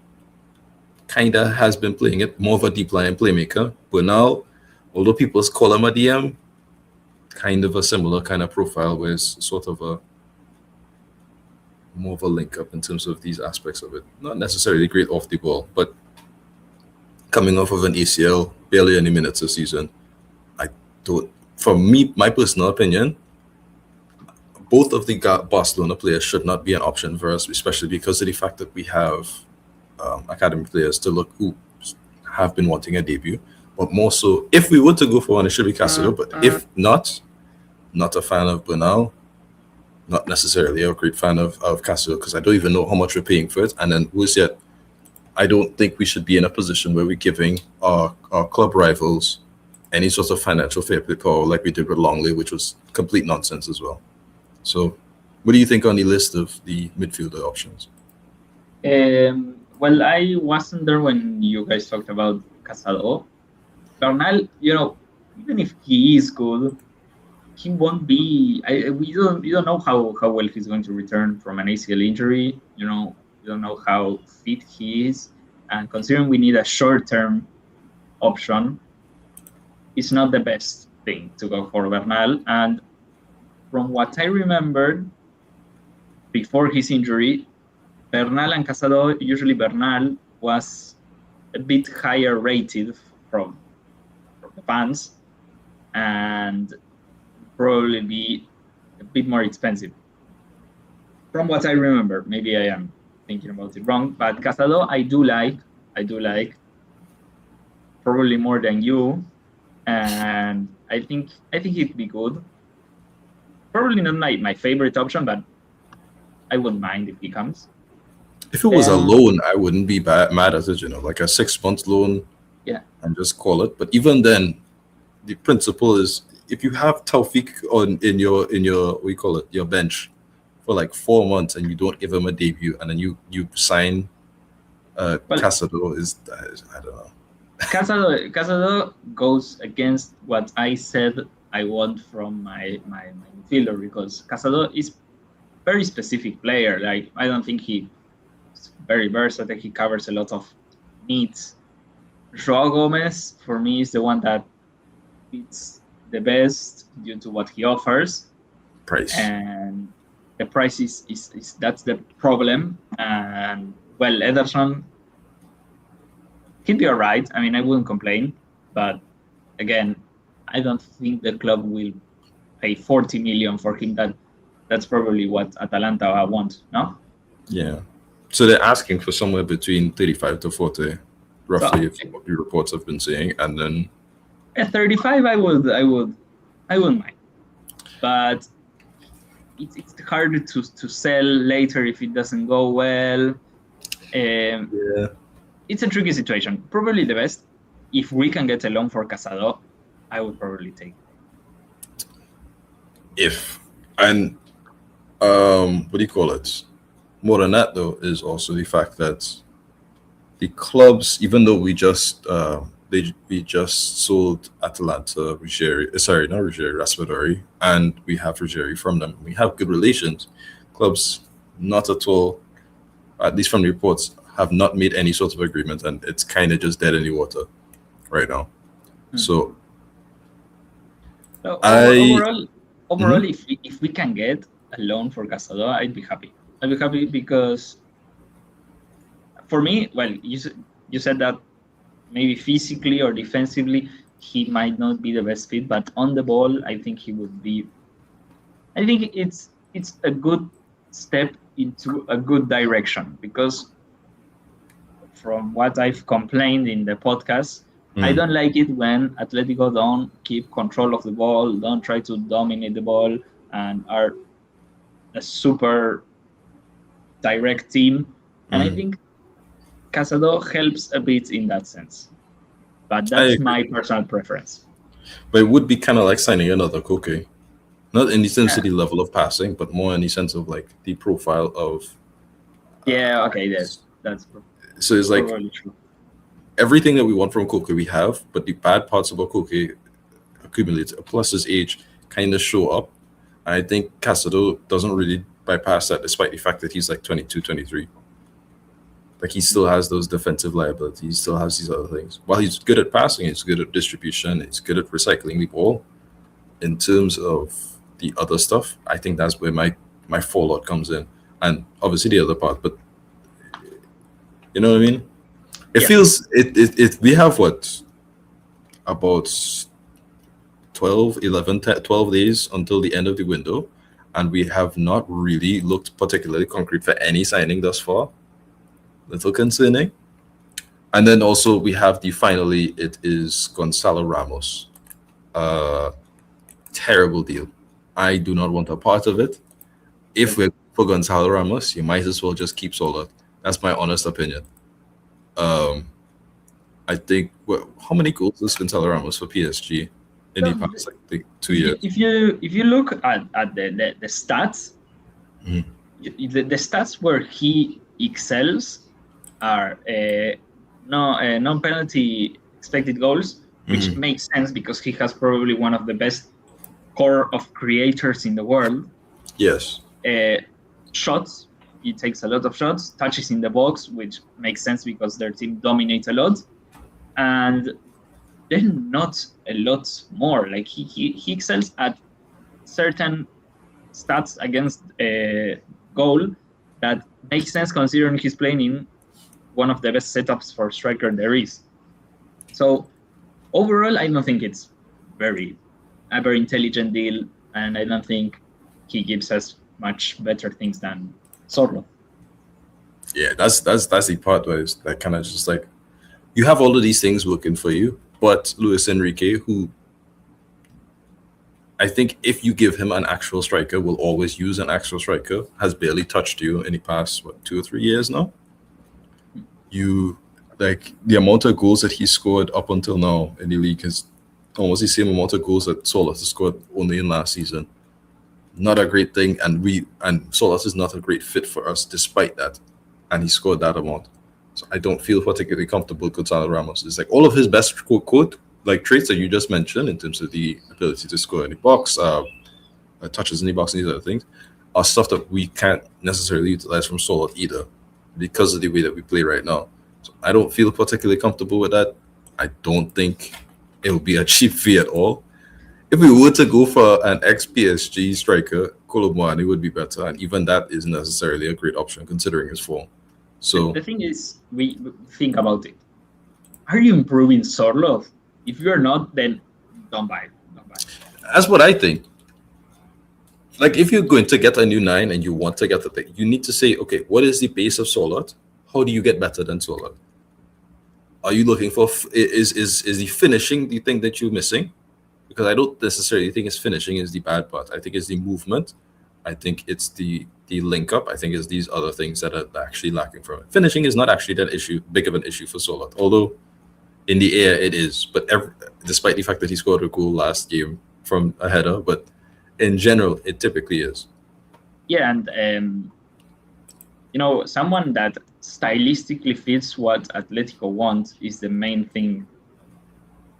Speaker 1: kind of has been playing it, more of a deep line playmaker. Bernal, although people call him a DM, kind of a similar kind of profile, where it's sort of a more of a link up in terms of these aspects of it. Not necessarily great off the ball, but coming off of an ACL, barely any minutes a season. I don't, for me, my personal opinion, both of the Barcelona players should not be an option for us, especially because of the fact that we have academy players to look who have been wanting a debut. But more so, if we were to go for one, it should be Casado. But if not a fan of Bernal, not necessarily a great fan of Casado, because I don't even know how much we're paying for it. And then worse yet, I don't think we should be in a position where we're giving our club rivals any sort of financial fair play power like we did with Longley, which was complete nonsense as well. So what do you think on the list of the midfielder options?
Speaker 2: Well, I wasn't there when you guys talked about Casado. Bernal, even if he is good, he won't be. We don't know how well he's going to return from an ACL injury. You don't know how fit he is, and considering we need a short-term option, it's not the best thing to go for Bernal. And from what I remembered, before his injury, Bernal and Casado, usually Bernal was a bit higher rated from the fans and probably be a bit more expensive. From what I remember, maybe I am thinking about it wrong, but Casado I do like probably more than you, and I think it'd be good. Probably not my favorite option, but I wouldn't mind if he comes.
Speaker 1: If it was a loan, I wouldn't be mad at it, like a 6-month loan.
Speaker 2: Yeah.
Speaker 1: And just call it. But even then, the principle is if you have Taufik in your what you call it, your bench for like 4 months and you don't give him a debut and then you sign Casado, I don't know.
Speaker 2: Casado goes against what I said I want from my midfielder, because Casado is very specific player. Like, I don't think he's very versatile. He covers a lot of needs. João Gomez, for me, is the one that fits the best due to what he offers.
Speaker 1: Price.
Speaker 2: And the price is that's the problem. And, well, Ederson, he'd be all right. I mean, I wouldn't complain. But, again, I don't think the club will pay 40 million for him. That's probably what Atalanta want, no?
Speaker 1: Yeah. So they're asking for somewhere between 35 to 40, roughly, if what the reports have been saying, and then
Speaker 2: at 35, I wouldn't mind, but it's harder to sell later if it doesn't go well.
Speaker 1: Yeah,
Speaker 2: it's a tricky situation. Probably the best, if we can get a loan for Casado, I would probably take it.
Speaker 1: What do you call it? More than that, though, is also the fact that the clubs, even though we just sold Atalanta Raspadori, and we have Ruggieri from them. We have good relations. Clubs, not at all, at least from the reports, have not made any sort of agreement, and it's kind of just dead in the water right now. So
Speaker 2: overall, if we can get a loan for Casado, I'd be happy. I'd be happy because, for me, well, you said that maybe physically or defensively, he might not be the best fit, but on the ball, I think he would be. I think it's a good step into a good direction because from what I've complained in the podcast, I don't like it when Atletico don't keep control of the ball, don't try to dominate the ball, and are a super direct team. And I think Casado helps a bit in that sense. But
Speaker 1: I
Speaker 2: that's
Speaker 1: agree.
Speaker 2: my personal preference.
Speaker 1: But it would be kind of like signing another Koke. Not in the sense of
Speaker 2: Yeah,
Speaker 1: the level of passing, but more in the sense of like the profile of.
Speaker 2: yeah, okay, that's
Speaker 1: So it's like
Speaker 2: probably true.
Speaker 1: everything that we want from Koke we have, but the bad parts about Koke accumulate. Plus his age kind of show up. I think Casado doesn't really bypass that, despite the fact that he's like 22, 23. Like he still has those defensive liabilities. He still has these other things. While he's good at passing, he's good at distribution, he's good at recycling the ball. In terms of the other stuff, I think that's where my fallout comes in, and obviously the other part. But you know what I mean? It
Speaker 2: Yeah,
Speaker 1: feels it. We have what about 12, 11, 10, 12 days until the end of the window, and we have not really looked particularly concrete for any signing thus far. Little concerning. And then also we have the finally it is Gonzalo Ramos. Terrible deal. I do not want a part of it. If we're for Gonzalo Ramos, you might as well just keep Solar. That's my honest opinion. Um, I think how many goals does Gonzalo Ramos for PSG in the
Speaker 2: so
Speaker 1: past like 2 years?
Speaker 2: if you look at the stats,
Speaker 1: Mhm.
Speaker 2: the stats where he excels are non-penalty expected goals, which makes sense because he has probably one of the best core of creators in the world.
Speaker 1: Yes.
Speaker 2: Shots, he takes a lot of shots, touches in the box, which makes sense because their team dominates a lot, and then not a lot more. Like he excels at certain stats against a goal that makes sense considering he's playing in one of the best setups for striker there is. So overall, I don't think it's a very intelligent deal, and I don't think he gives us much better things than Sorlo.
Speaker 1: Yeah, that's the part where it's like kind of just like you have all of these things working for you, but Luis Enrique, who I think if you give him an actual striker, will always use an actual striker, has barely touched you in the past 2 or 3 years now. You like the amount of goals that he scored up until now in the league is almost the same amount of goals that Solas has scored only in last season. Not a great thing, and Solas is not a great fit for us despite that, and he scored that amount. So I don't feel particularly comfortable with Gonzalo Ramos. It's like all of his best quote like traits that you just mentioned in terms of the ability to score in the box, touches in the box, and these other things are stuff that we can't necessarily utilize from Solot either because of the way that we play right now. So I don't feel particularly comfortable with that. I don't think it will be a cheap fee at all. If we were to go for an ex-PSG striker, Colomboani would be better, and even that isn't necessarily a great option considering his form. So
Speaker 2: The thing is, we think about it. Are you improving Sorlov? If you're not, then don't buy it. Don't buy it.
Speaker 1: that's what I think. Like if you're going to get a new nine and you want to get the thing, you need to say, okay, what is the base of Solot? How do you get better than Solot? Are you looking for is the finishing the thing that you're missing? Because I don't necessarily think it's finishing is the bad part. I think it's the movement. I think it's the link up. I think it's these other things that are actually lacking from it. Finishing is not actually that big of an issue for Solot, although in the air it is. But despite the fact that he scored a goal last game from a header, but in general, it typically is.
Speaker 2: Yeah, and someone that stylistically fits what Atletico wants is the main thing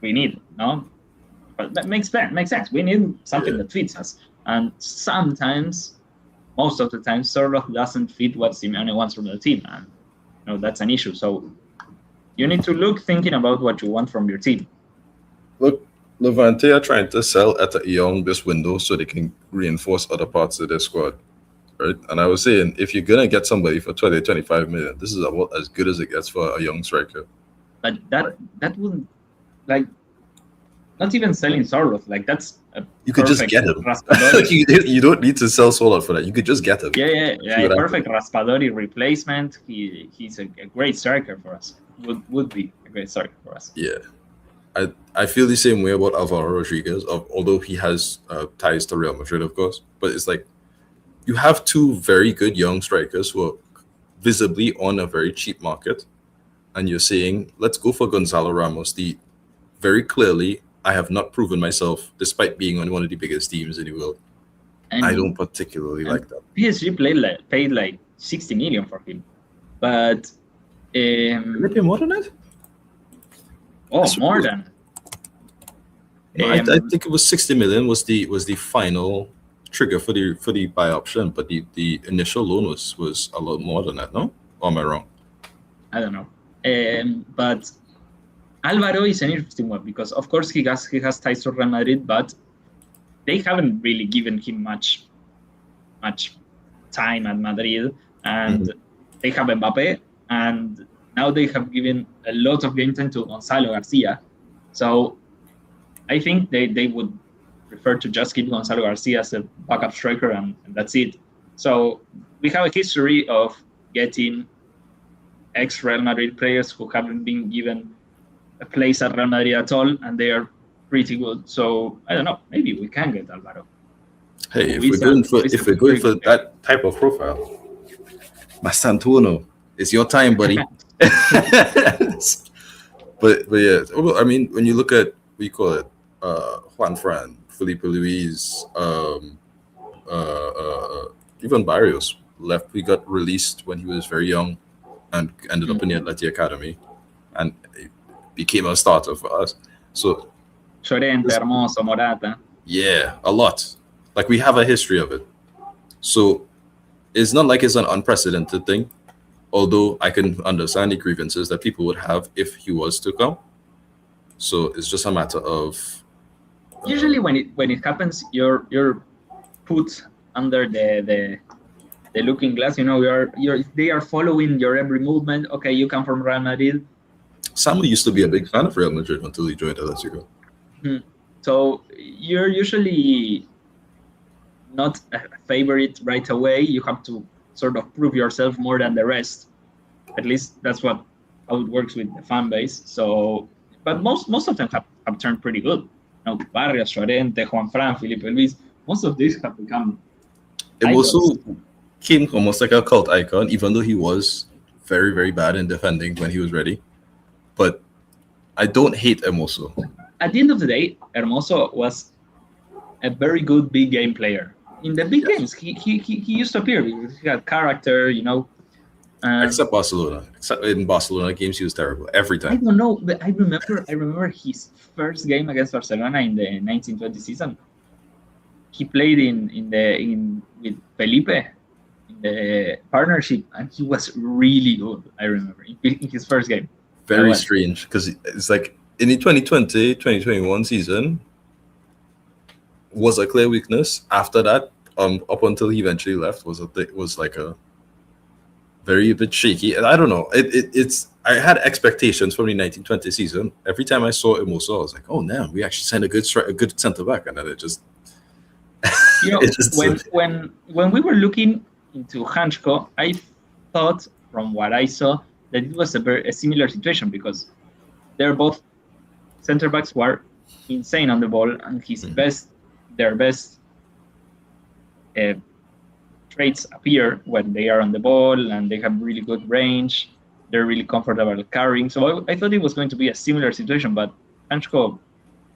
Speaker 2: we need. No, but that makes sense. We need something that fits us, and sometimes, most of the time, Sorloth doesn't fit what Simeone wants from the team, and that's an issue. So you need to look thinking about what you want from your team.
Speaker 1: Look, Levante are trying to sell at a young this window so they can reinforce other parts of their squad. Right? And I was saying, if you're going to get somebody for 20, 25 million, this is about as good as it gets for a young striker.
Speaker 2: but that wouldn't, like, not even selling Sorloth. Like, that's a
Speaker 1: You could just
Speaker 2: perfect
Speaker 1: get him.
Speaker 2: Raspadori.
Speaker 1: You don't need to sell Solar for that. You could just get him.
Speaker 2: Yeah, a perfect Raspadori replacement. He's a great striker for us. Would be a great striker for us.
Speaker 1: Yeah. I feel the same way about Alvaro Rodriguez, although he has ties to Real Madrid, of course. But it's like you have two very good young strikers who are visibly on a very cheap market, and you're saying, let's go for Gonzalo Ramos. Very clearly, I have not proven myself despite being on one of the biggest teams in the world. I don't particularly like that.
Speaker 2: PSG paid like 60 million for him, but
Speaker 1: Did they pay more than that?
Speaker 2: Oh, more than.
Speaker 1: I think it was 60 million was the final trigger for the buy option, but the initial loan was a lot more than that. No, or am I wrong?
Speaker 2: I don't know. But Alvaro is an interesting one because, of course, he has ties to Real Madrid, but they haven't really given him much time at Madrid, and they have Mbappe, and now they have given a lot of game time to Gonzalo Garcia. So I think they would prefer to just keep Gonzalo Garcia as a backup striker, and that's it. So we have a history of getting ex-Real Madrid players who haven't been given a place at Real Madrid at all, and they are pretty good. So I don't know, maybe we can get Alvaro.
Speaker 1: Hey, if we're going for that type of profile, Mastantuono, it's your time, buddy. but yeah, I mean, when you look at, we call it Juan Fran, Felipe Luis, even Barrios left. We got released when he was very young and ended up in the Atleti Academy, and it became a starter for us. So
Speaker 2: Llorente, Hermoso, Morata.
Speaker 1: Yeah, a lot. Like, we have a history of it. So it's not like it's an unprecedented thing, although I can understand the grievances that people would have if he was to come. So it's just a matter of
Speaker 2: usually when it happens, you're put under the looking glass. You know, they are following your every movement. Okay, you come from Real Madrid.
Speaker 1: Samuel used to be a big fan of Real Madrid until he joined Atletico.
Speaker 2: So you're usually not a favorite right away. You have to sort of prove yourself more than the rest. At least that's how it works with the fan base. So, but most of them have turned pretty good. You know, Barrios, Llorente, Juan Fran, Felipe Luis. Most of these have become.
Speaker 1: It also came almost like a cult icon, even though he was very, very bad in defending when he was ready. But I don't hate Hermoso.
Speaker 2: At the end of the day, Hermoso was a very good big game player. In the big games, he used to appear because he had character, you know.
Speaker 1: Except Barcelona. Except in Barcelona games, he was terrible every time.
Speaker 2: I don't know, but I remember his first game against Barcelona in the 1920 season. He played with Felipe in the partnership, and he was really good. I remember in his first game.
Speaker 1: Very strange, because it's like in the 2020-2021 season was a clear weakness. After that, up until he eventually left, was like a bit shaky. And I don't know. It's I had expectations from the 1920 season. Every time I saw Hermoso, I was like, oh damn, we actually signed a good centre back, and then it just.
Speaker 2: You know, when we were looking into Hanchko, I thought from what I saw that it was a similar situation, because they're both center backs who are insane on the ball, and their best traits appear when they are on the ball, and they have really good range. They're really comfortable carrying. So I thought it was going to be a similar situation, but Hanchko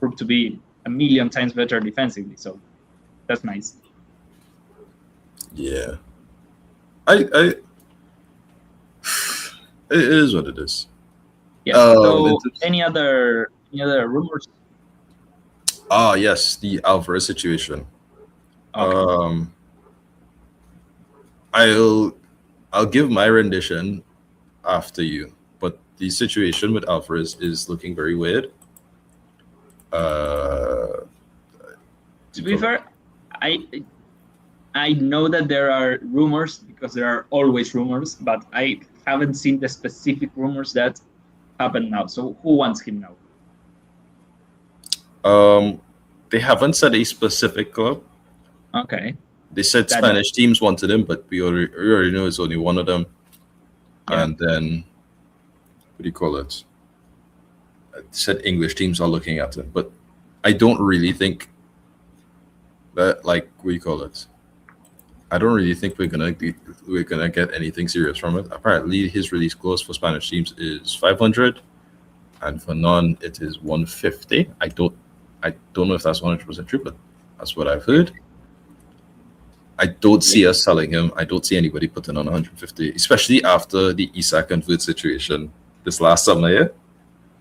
Speaker 2: proved to be a million times better defensively. So that's nice.
Speaker 1: Yeah, it is what it is.
Speaker 2: Yeah. So any other rumors?
Speaker 1: Yes, the Alvarez situation.
Speaker 2: Okay.
Speaker 1: I'll give my rendition after you, but the situation with Alvarez is looking very weird.
Speaker 2: To be fair, I know that there are rumors, because there are always rumors, but I haven't seen the specific rumors that happened now? So who wants him now?
Speaker 1: They haven't said a specific club.
Speaker 2: Okay.
Speaker 1: They said
Speaker 2: That-
Speaker 1: Spanish teams wanted him, but we already know it's only one of them.
Speaker 2: Yeah.
Speaker 1: And then, what do you call it? They said English teams are looking at him, but I don't really think that, like, what do you call it? I don't really think we're gonna get anything serious from it. Apparently, his release clause for Spanish teams is 500, and for non, it is 150. I don't know if that's 100% true, but that's what I've heard. I don't see us selling him. I don't see anybody putting on 150, especially after the Isak and Wood situation this last summer. Yeah,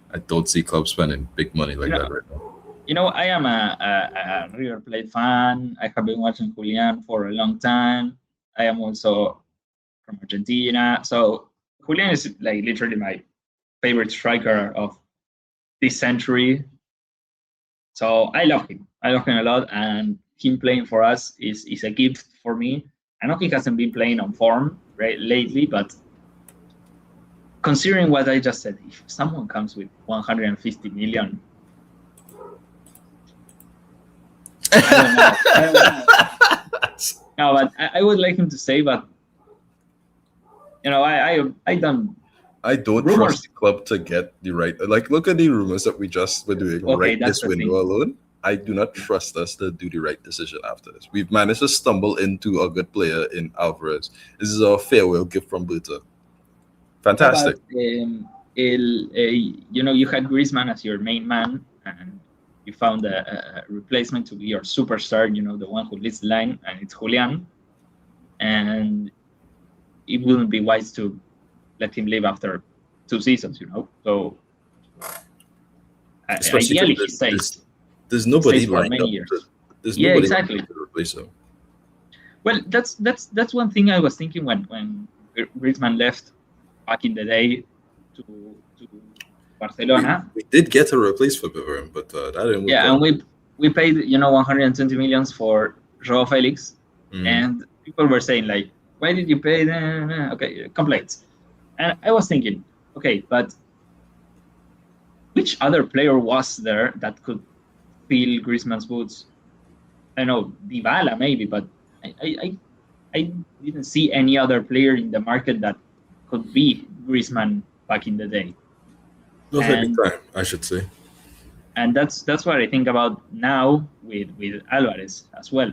Speaker 1: I don't see clubs spending big money like that right now.
Speaker 2: You know, I am a River Plate fan. I have been watching Julian for a long time. I am also from Argentina. So Julian is like literally my favorite striker of this century. So I love him. I love him a lot, and him playing for us is a gift for me. I know he hasn't been playing on form lately, but considering what I just said, if someone comes with 150 million, I don't know. No, but I would like him to stay. But you know, I don't.
Speaker 1: I don't
Speaker 2: Rumors.
Speaker 1: trust the club to get the right. Like, look at the rumors that we just were doing right
Speaker 2: that's
Speaker 1: this
Speaker 2: the
Speaker 1: window
Speaker 2: thing.
Speaker 1: alone. I do not trust us to do the right decision after this. We've managed to stumble into a good player in Alvarez. This is a farewell gift from Berta. Fantastic.
Speaker 2: But, you know, you had Griezmann as your main man, and you found a replacement to be your superstar. You know, the one who leads the line, and it's Julian. And it wouldn't be wise to let him leave after 2 seasons. You know, so
Speaker 1: Especially
Speaker 2: ideally
Speaker 1: because
Speaker 2: he stays.
Speaker 1: There's nobody
Speaker 2: Stays for
Speaker 1: lined
Speaker 2: many
Speaker 1: up.
Speaker 2: years.
Speaker 1: There's
Speaker 2: Yeah,
Speaker 1: nobody
Speaker 2: exactly.
Speaker 1: lined up to replace him.
Speaker 2: Well, that's one thing I was thinking when Griezmann left back in the day to Barcelona.
Speaker 1: We did get a replacement for him, but that didn't work
Speaker 2: Yeah,
Speaker 1: out.
Speaker 2: and we paid 120 millions for Joao Felix,
Speaker 1: Mm.
Speaker 2: and people were saying like, why did you pay them? Okay, complaints. And I was thinking, okay, but which other player was there that could fill Griezmann's boots? I know Dybala maybe, but I didn't see any other player in the market that could be Griezmann back in the day.
Speaker 1: Not at the time, I should say.
Speaker 2: And that's what I think about now with Alvarez as well.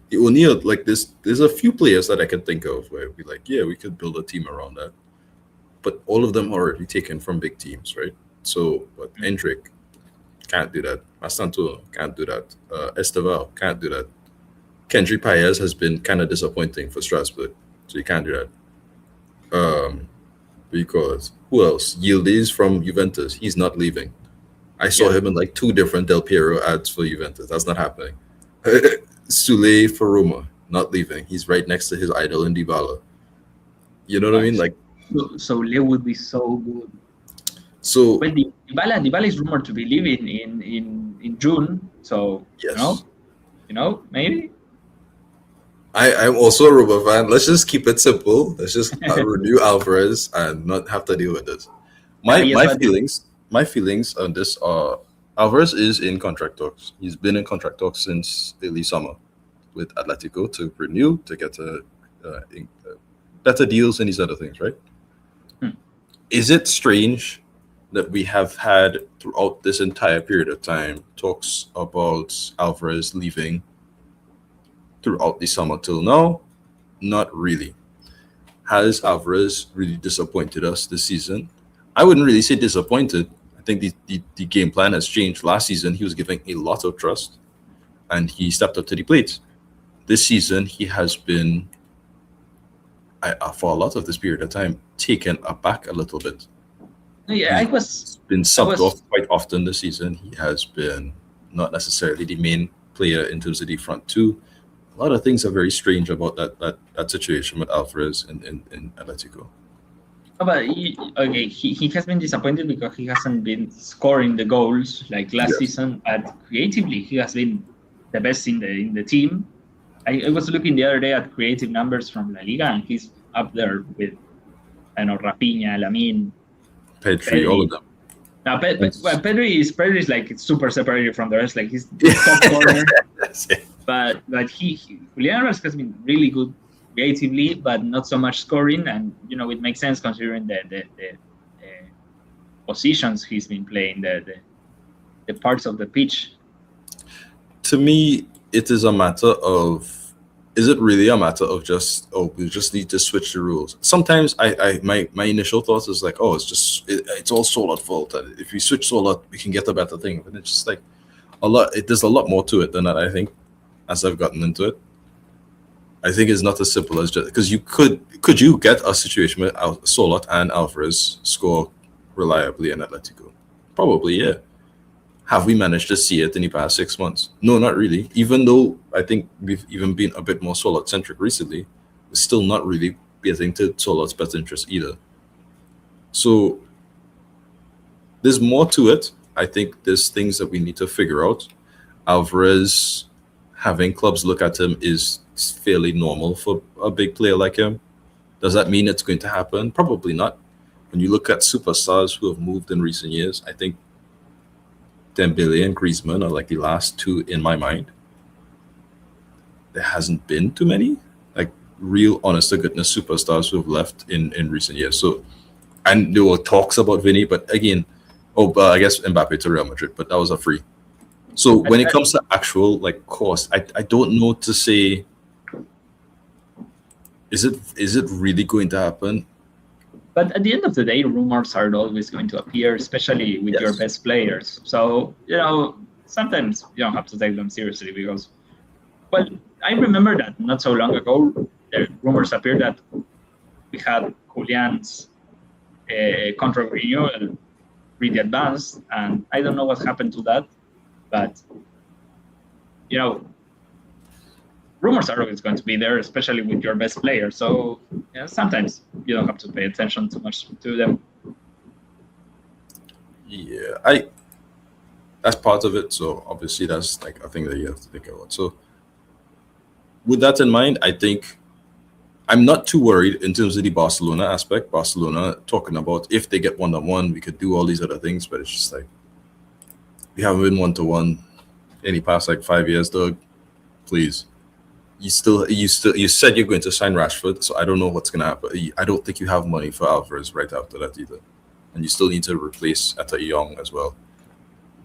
Speaker 1: The O'Neill, like this, there's a few players that I can think of where we like, yeah, we could build a team around that. But all of them are already taken from big teams, right? So, but Hendrick can't do that. Mastanto can't do that. Esteval can't do that. Kendry Paez has been kind of disappointing for Strasbourg, so you can't do that. Because who else? Yildiz from Juventus. He's not leaving. I saw him in like 2 different Del Piero ads for Juventus. That's not happening. Sule for Roma, not leaving. He's right next to his idol in Dybala. You know what I mean? Like,
Speaker 2: so Leo would be so good.
Speaker 1: So,
Speaker 2: well, Dybala is rumored to be leaving in June. So
Speaker 1: yes.
Speaker 2: you know, maybe.
Speaker 1: I'm also a Roma fan. Let's just keep it simple. Let's just renew Alvarez and not have to deal with this. My feelings on this are Alvarez is in contract talks. He's been in contract talks since early summer with Atletico to renew, to get better deals and these other things, right? Is it strange that we have had throughout this entire period of time talks about Alvarez leaving throughout the summer till now? Not really. Has Alvarez really disappointed us this season? I wouldn't really say disappointed. I think the game plan has changed. Last season, he was giving a lot of trust and he stepped up to the plate. This season, he has been, for a lot of this period of time, taken aback a little bit.
Speaker 2: Yeah,
Speaker 1: He's been subbed off quite often this season. He has been not necessarily the main player in terms of the front two. A lot of things are very strange about that situation with Alvarez in Atletico.
Speaker 2: But he has been disappointed because he hasn't been scoring the goals like last season. But creatively, he has been the best in the team. I was looking the other day at creative numbers from La Liga, and he's up there with I know Rafinha, Lamine,
Speaker 1: Pedri, all of
Speaker 2: Pedri.
Speaker 1: them.
Speaker 2: Now,
Speaker 1: It's-
Speaker 2: Pedri is like super separated from the rest. Like he's top corner, but Julian Alvarez has been really good creatively, but not so much scoring. And it makes sense considering the positions he's been playing, the parts of the pitch.
Speaker 1: To me, it is a matter of, is it really a matter of just, oh, we just need to switch the rules? Sometimes my initial thought is like, oh, it's all Solot fault. If we switch Solot, we can get a better thing. But it's just like there's a lot more to it than that, I think, as I've gotten into it. I think it's not as simple as just because could you get a situation where Solot and Alvarez score reliably in Atletico? Probably, yeah. Have we managed to see it in the past 6 months? No, not really. Even though I think we've even been a bit more Solot centric recently, we're still not really getting to Solot's best interest either. So there's more to it. I think there's things that we need to figure out. Alvarez, having clubs look at him is fairly normal for a big player like him. Does that mean it's going to happen? Probably not. When you look at superstars who have moved in recent years, I think Dembele and Griezmann are like the last two in my mind. There hasn't been too many like real, honest to goodness superstars who have left in recent years. So, and there were talks about Vinny, but again, I guess Mbappe to Real Madrid, but that was a free. So when it comes to actual like cost, I don't know to say. Is it really going to happen?
Speaker 2: But at the end of the day, rumors are always going to appear, especially with your best players. So, sometimes you don't have to take them seriously because, well, I remember that not so long ago, the rumors appeared that we had Julian's contract renewal really advanced, and I don't know what happened to that, but, rumors are always going to be there, especially with your best player. So sometimes you don't have to pay attention too much to them.
Speaker 1: Yeah, that's part of it. So obviously that's like a thing that you have to think about. So with that in mind, I think I'm not too worried in terms of the Barcelona aspect. Barcelona talking about if they get 1-on-1, we could do all these other things, but it's just like we haven't been 1-to-1 in the past like 5 years, Doug. Please. You said you're going to sign Rashford, so I don't know what's going to happen. I don't think you have money for Alvarez right after that either, and you still need to replace Young as well.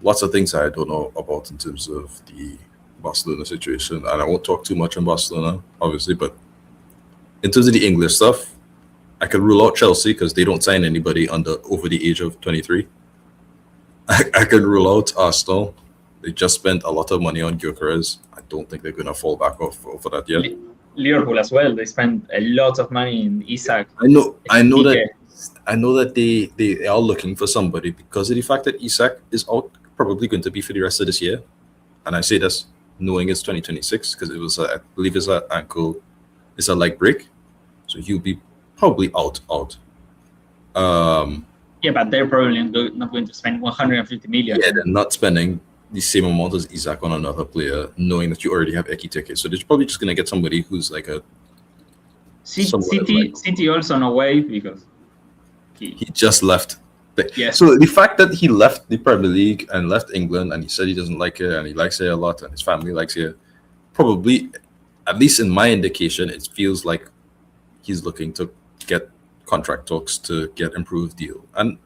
Speaker 1: Lots of things I don't know about in terms of the Barcelona situation, and I won't talk too much on Barcelona, obviously. But in terms of the English stuff, I could rule out Chelsea because they don't sign anybody over the age of 23. I could rule out Arsenal. They just spent a lot of money on Gyökeres. I don't think they're going to fall back off for that yet.
Speaker 2: Liverpool as well. They spent a lot of money in Isak.
Speaker 1: I know that they are looking for somebody because of the fact that Isak is out, probably going to be for the rest of this year. And I say this knowing it's 2026 because I believe it's an ankle, it's a leg break, so he'll be probably out.
Speaker 2: Yeah, but they're probably not going to spend 150 million.
Speaker 1: Yeah, they're not spending the same amount as Isak on another player, knowing that you already have Ekitike. So they're probably just going to get somebody who's like a...
Speaker 2: City also no way because
Speaker 1: he just left.
Speaker 2: Yes.
Speaker 1: So the fact that he left the Premier League and left England and he said he doesn't like it and he likes it a lot and his family likes it, probably, at least in my indication, it feels like he's looking to get contract talks to get improved deal. And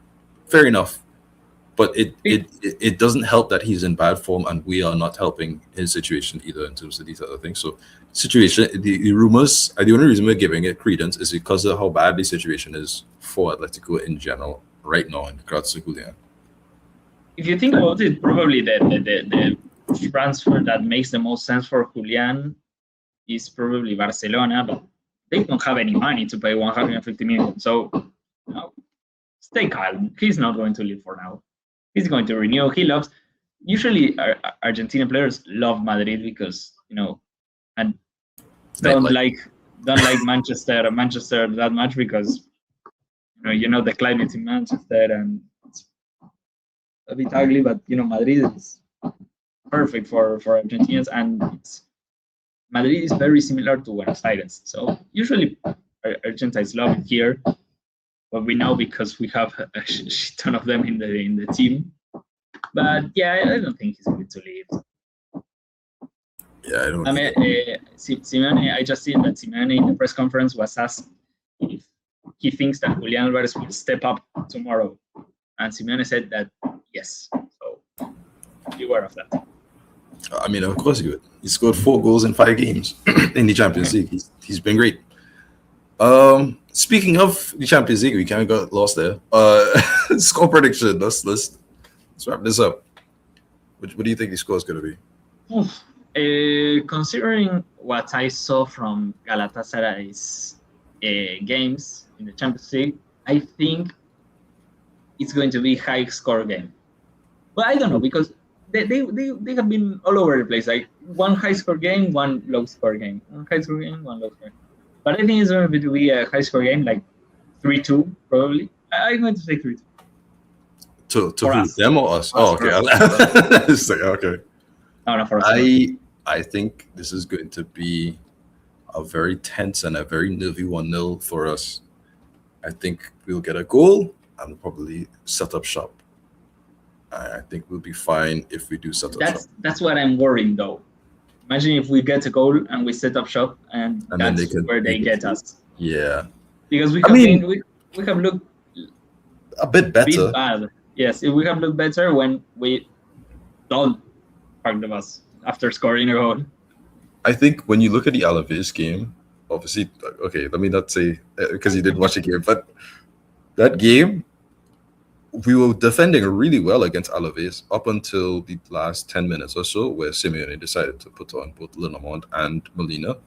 Speaker 1: fair enough. But it doesn't help that he's in bad form and we are not helping his situation either in terms of these other things. So the rumors, the only reason we're giving it credence is because of how bad the situation is for Atletico in general right now in regards to Julian.
Speaker 2: If you think about it, probably the transfer that makes the most sense for Julian is probably Barcelona, but they don't have any money to pay 150 million. So stay calm. He's not going to leave for now. He's going to renew. He loves. Usually, Argentinian players love Madrid because and don't like Manchester that much because the climate in Manchester and it's a bit ugly. But Madrid is perfect for Argentinians, and Madrid is very similar to Buenos Aires. So usually Argentines love it here. But we know because we have a shit ton of them in the team. But yeah, I don't think he's going to leave.
Speaker 1: Yeah, I don't.
Speaker 2: I mean, Simeone. I just seen that Simeone in the press conference was asked if he thinks that Julian Alvarez will step up tomorrow, and Simeone said that yes. So be aware of that.
Speaker 1: I mean, of course he would. He scored 4 goals in 5 games in the Champions League. He's been great. Speaking of the Champions League, we kind of got lost there. Score prediction. Let's wrap this up. What do you think the score is going to
Speaker 2: be? Considering what I saw from Galatasaray's games in the Champions League, I think it's going to be a high score game. But I don't know because they have been all over the place. Like one high score game, one low score game. One high score game, one low score game. But I think it's going to be a high score game, like 3-2 probably. I'm going to say 3-2.
Speaker 1: To who? Them or us? Oh, okay. It's like, okay.
Speaker 2: No, for us.
Speaker 1: I think this is going to be a very tense and a very nervy 1-0 for us. I think we'll get a goal and probably set up shop. I think we'll be fine if we do set up shop.
Speaker 2: That's what I'm worrying though. Imagine if we get a goal and we set up shop and that's where they get us.
Speaker 1: Yeah.
Speaker 2: Because we have looked
Speaker 1: a bit better.
Speaker 2: Bad. Yes, we have looked better when we don't park the bus after scoring a goal.
Speaker 1: I think when you look at the Alaves game, obviously, okay, let me not say because you didn't watch the game, but that game, we were defending really well against Alaves up until the last 10 minutes or so, where Simeone decided to put on both Lenormand and Molina.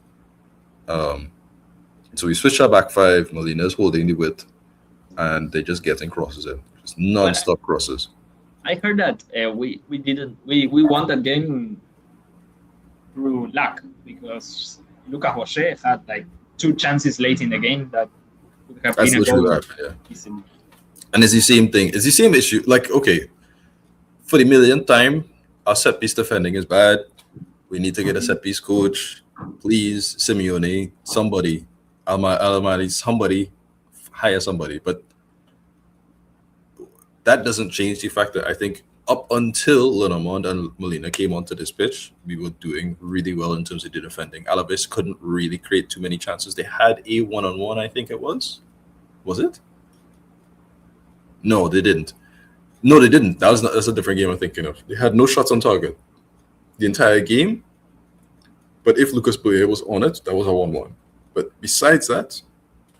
Speaker 1: So we switched our back 5. Molina's holding the width, and they're just getting crosses in. Just non-stop crosses.
Speaker 2: I heard that we won that game through luck because Lucas Roche had like 2 chances late in the game that would have been a goal.
Speaker 1: Yeah. And it's the same thing. It's the same issue. Like, okay, for the millionth time, our set piece defending is bad. We need to get a set piece coach. Please, Simeone, somebody, Almani, somebody, hire somebody. But that doesn't change the fact that I think up until Lenormand and Molina came onto this pitch, we were doing really well in terms of the defending. Alaves couldn't really create too many chances. They had a 1-on-1, I think it was. Was it? No, they didn't. That's a different game I'm thinking of. They had no shots on target the entire game. But if Lucas Boyer was on it, that was a 1-1. But besides that,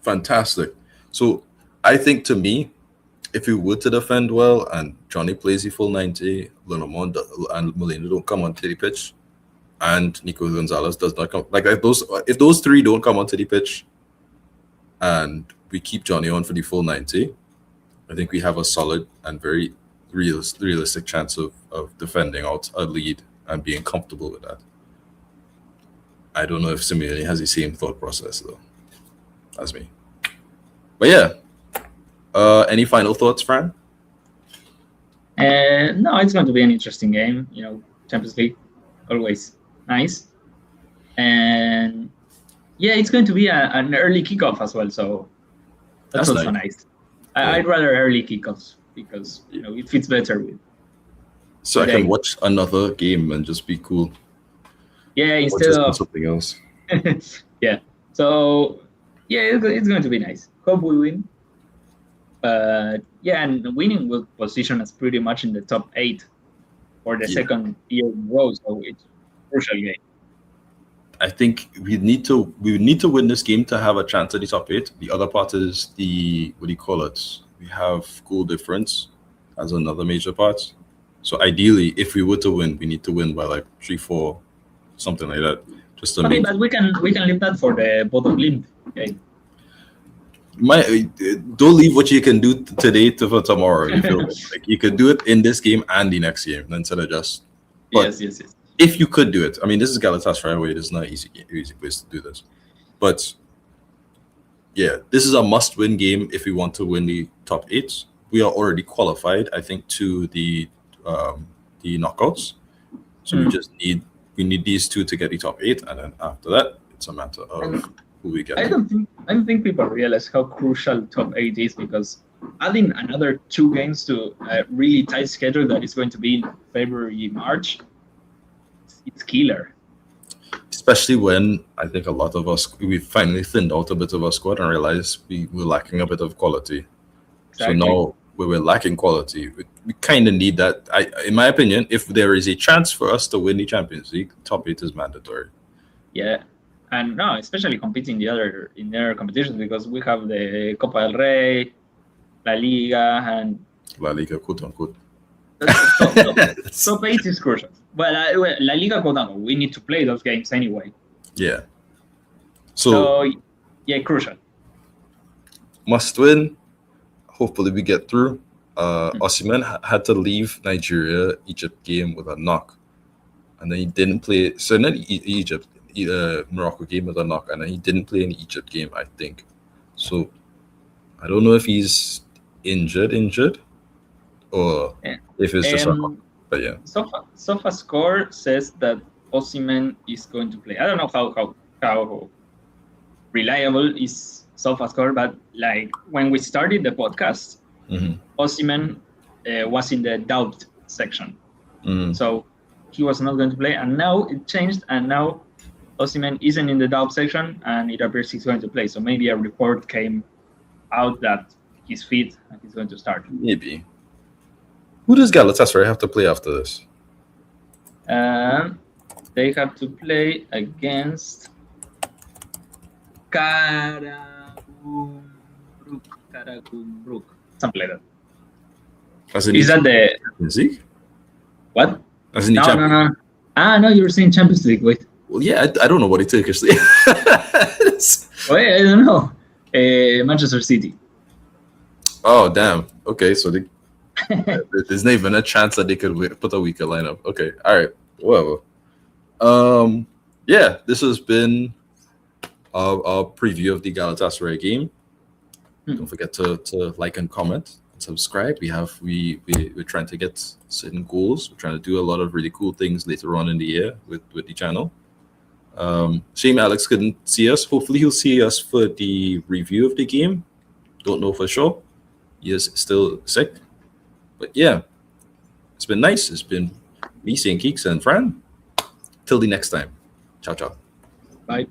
Speaker 1: fantastic. So I think, to me, if we were to defend well and Johnny plays the full 90, Lenormand and Molina don't come onto the pitch, and Nico Gonzalez does not come, like if those 3 don't come onto the pitch, and we keep Johnny on for the full 90, I think we have a solid and very realistic chance of defending out a lead and being comfortable with that. I don't know if Simeone has the same thought process though as me. But yeah, any final thoughts, Fran?
Speaker 2: No, it's going to be an interesting game. You know, Champions League, always nice. And yeah, it's going to be an early kickoff as well, so that's also nice. I'd rather early kickoffs because it fits better with.
Speaker 1: So I can watch another game and just be cool.
Speaker 2: Yeah, instead of
Speaker 1: something else.
Speaker 2: Yeah. So yeah, it's going to be nice. Hope we win. Yeah, and winning will position us pretty much in the top 8 for the second year in a row. So it's a crucial game.
Speaker 1: I think we need to win this game to have a chance at the top 8. The other part is we have goal difference as another major part. So ideally, if we were to win, we need to win by like 3-4, something like that. Just to
Speaker 2: but we can leave that for the Bodo Glimt game.
Speaker 1: Don't leave what you can do today for tomorrow. You feel like you could do it in this game and the next game instead of just.
Speaker 2: Yes.
Speaker 1: If you could do it, I mean, this is Galatasaray away. This is not easy place to do this, but yeah, this is a must-win game if we want to win the top 8. We are already qualified, I think, to the knockouts. So we need these 2 to get the top 8, and then after that, it's a matter of who we get.
Speaker 2: I don't think people realize how crucial top 8 is, because adding another 2 games to a really tight schedule that is going to be in February, March, it's killer.
Speaker 1: Especially when I think a lot of us, we finally thinned out a bit of our squad and realized we were lacking a bit of quality.
Speaker 2: Exactly.
Speaker 1: So now we're lacking quality. We kind of need that. In my opinion, if there is a chance for us to win the Champions League, top 8 is mandatory.
Speaker 2: Yeah. And no, especially competing in their competitions, because we have the Copa del Rey, La Liga, and
Speaker 1: La Liga, quote unquote.
Speaker 2: Top 8 is crucial. Well, La Liga, quote unquote, we need to play those games anyway.
Speaker 1: Yeah.
Speaker 2: So yeah, crucial.
Speaker 1: Must win. Hopefully we get through. Osimhen had to leave Nigeria Egypt game with a knock, and then he didn't play. So not Egypt, Morocco game with a knock, and then he didn't play in the Egypt game, I think. So I don't know if he's injured, or if it's just a knock. But yeah.
Speaker 2: SofaScore says that Osimhen is going to play. I don't know how reliable is SofaScore, but like when we started the podcast, Osimhen was in the doubt section, so he was not going to play, and now it changed, and now Osimhen isn't in the doubt section, and it appears he's going to play. So maybe a report came out that he's fit and he's going to start.
Speaker 1: Maybe. Who does Galatasaray have to play after this?
Speaker 2: They have to play against Karagümrük, something like that. Is that the
Speaker 1: Champions League?
Speaker 2: What?
Speaker 1: As in the
Speaker 2: No. No, you were saying Champions League. Wait.
Speaker 1: Well, yeah, I don't know what the Turkish league is.
Speaker 2: Wait, I don't know. Manchester City.
Speaker 1: Oh, damn. Okay, so there's not even a chance that they could put a weaker lineup. Okay, all right, whatever. Yeah, this has been our preview of the Galatasaray game. Don't forget to like and comment and subscribe. We're trying to get certain goals. We're trying to do a lot of really cool things later on in the year with the channel. Shame Alex couldn't see us. Hopefully he'll see us for the review of the game. Don't know for sure. He is still sick. But yeah, it's been nice. It's been me, Saint Keeks, and Fran. Till the next time. Ciao, ciao.
Speaker 2: Bye.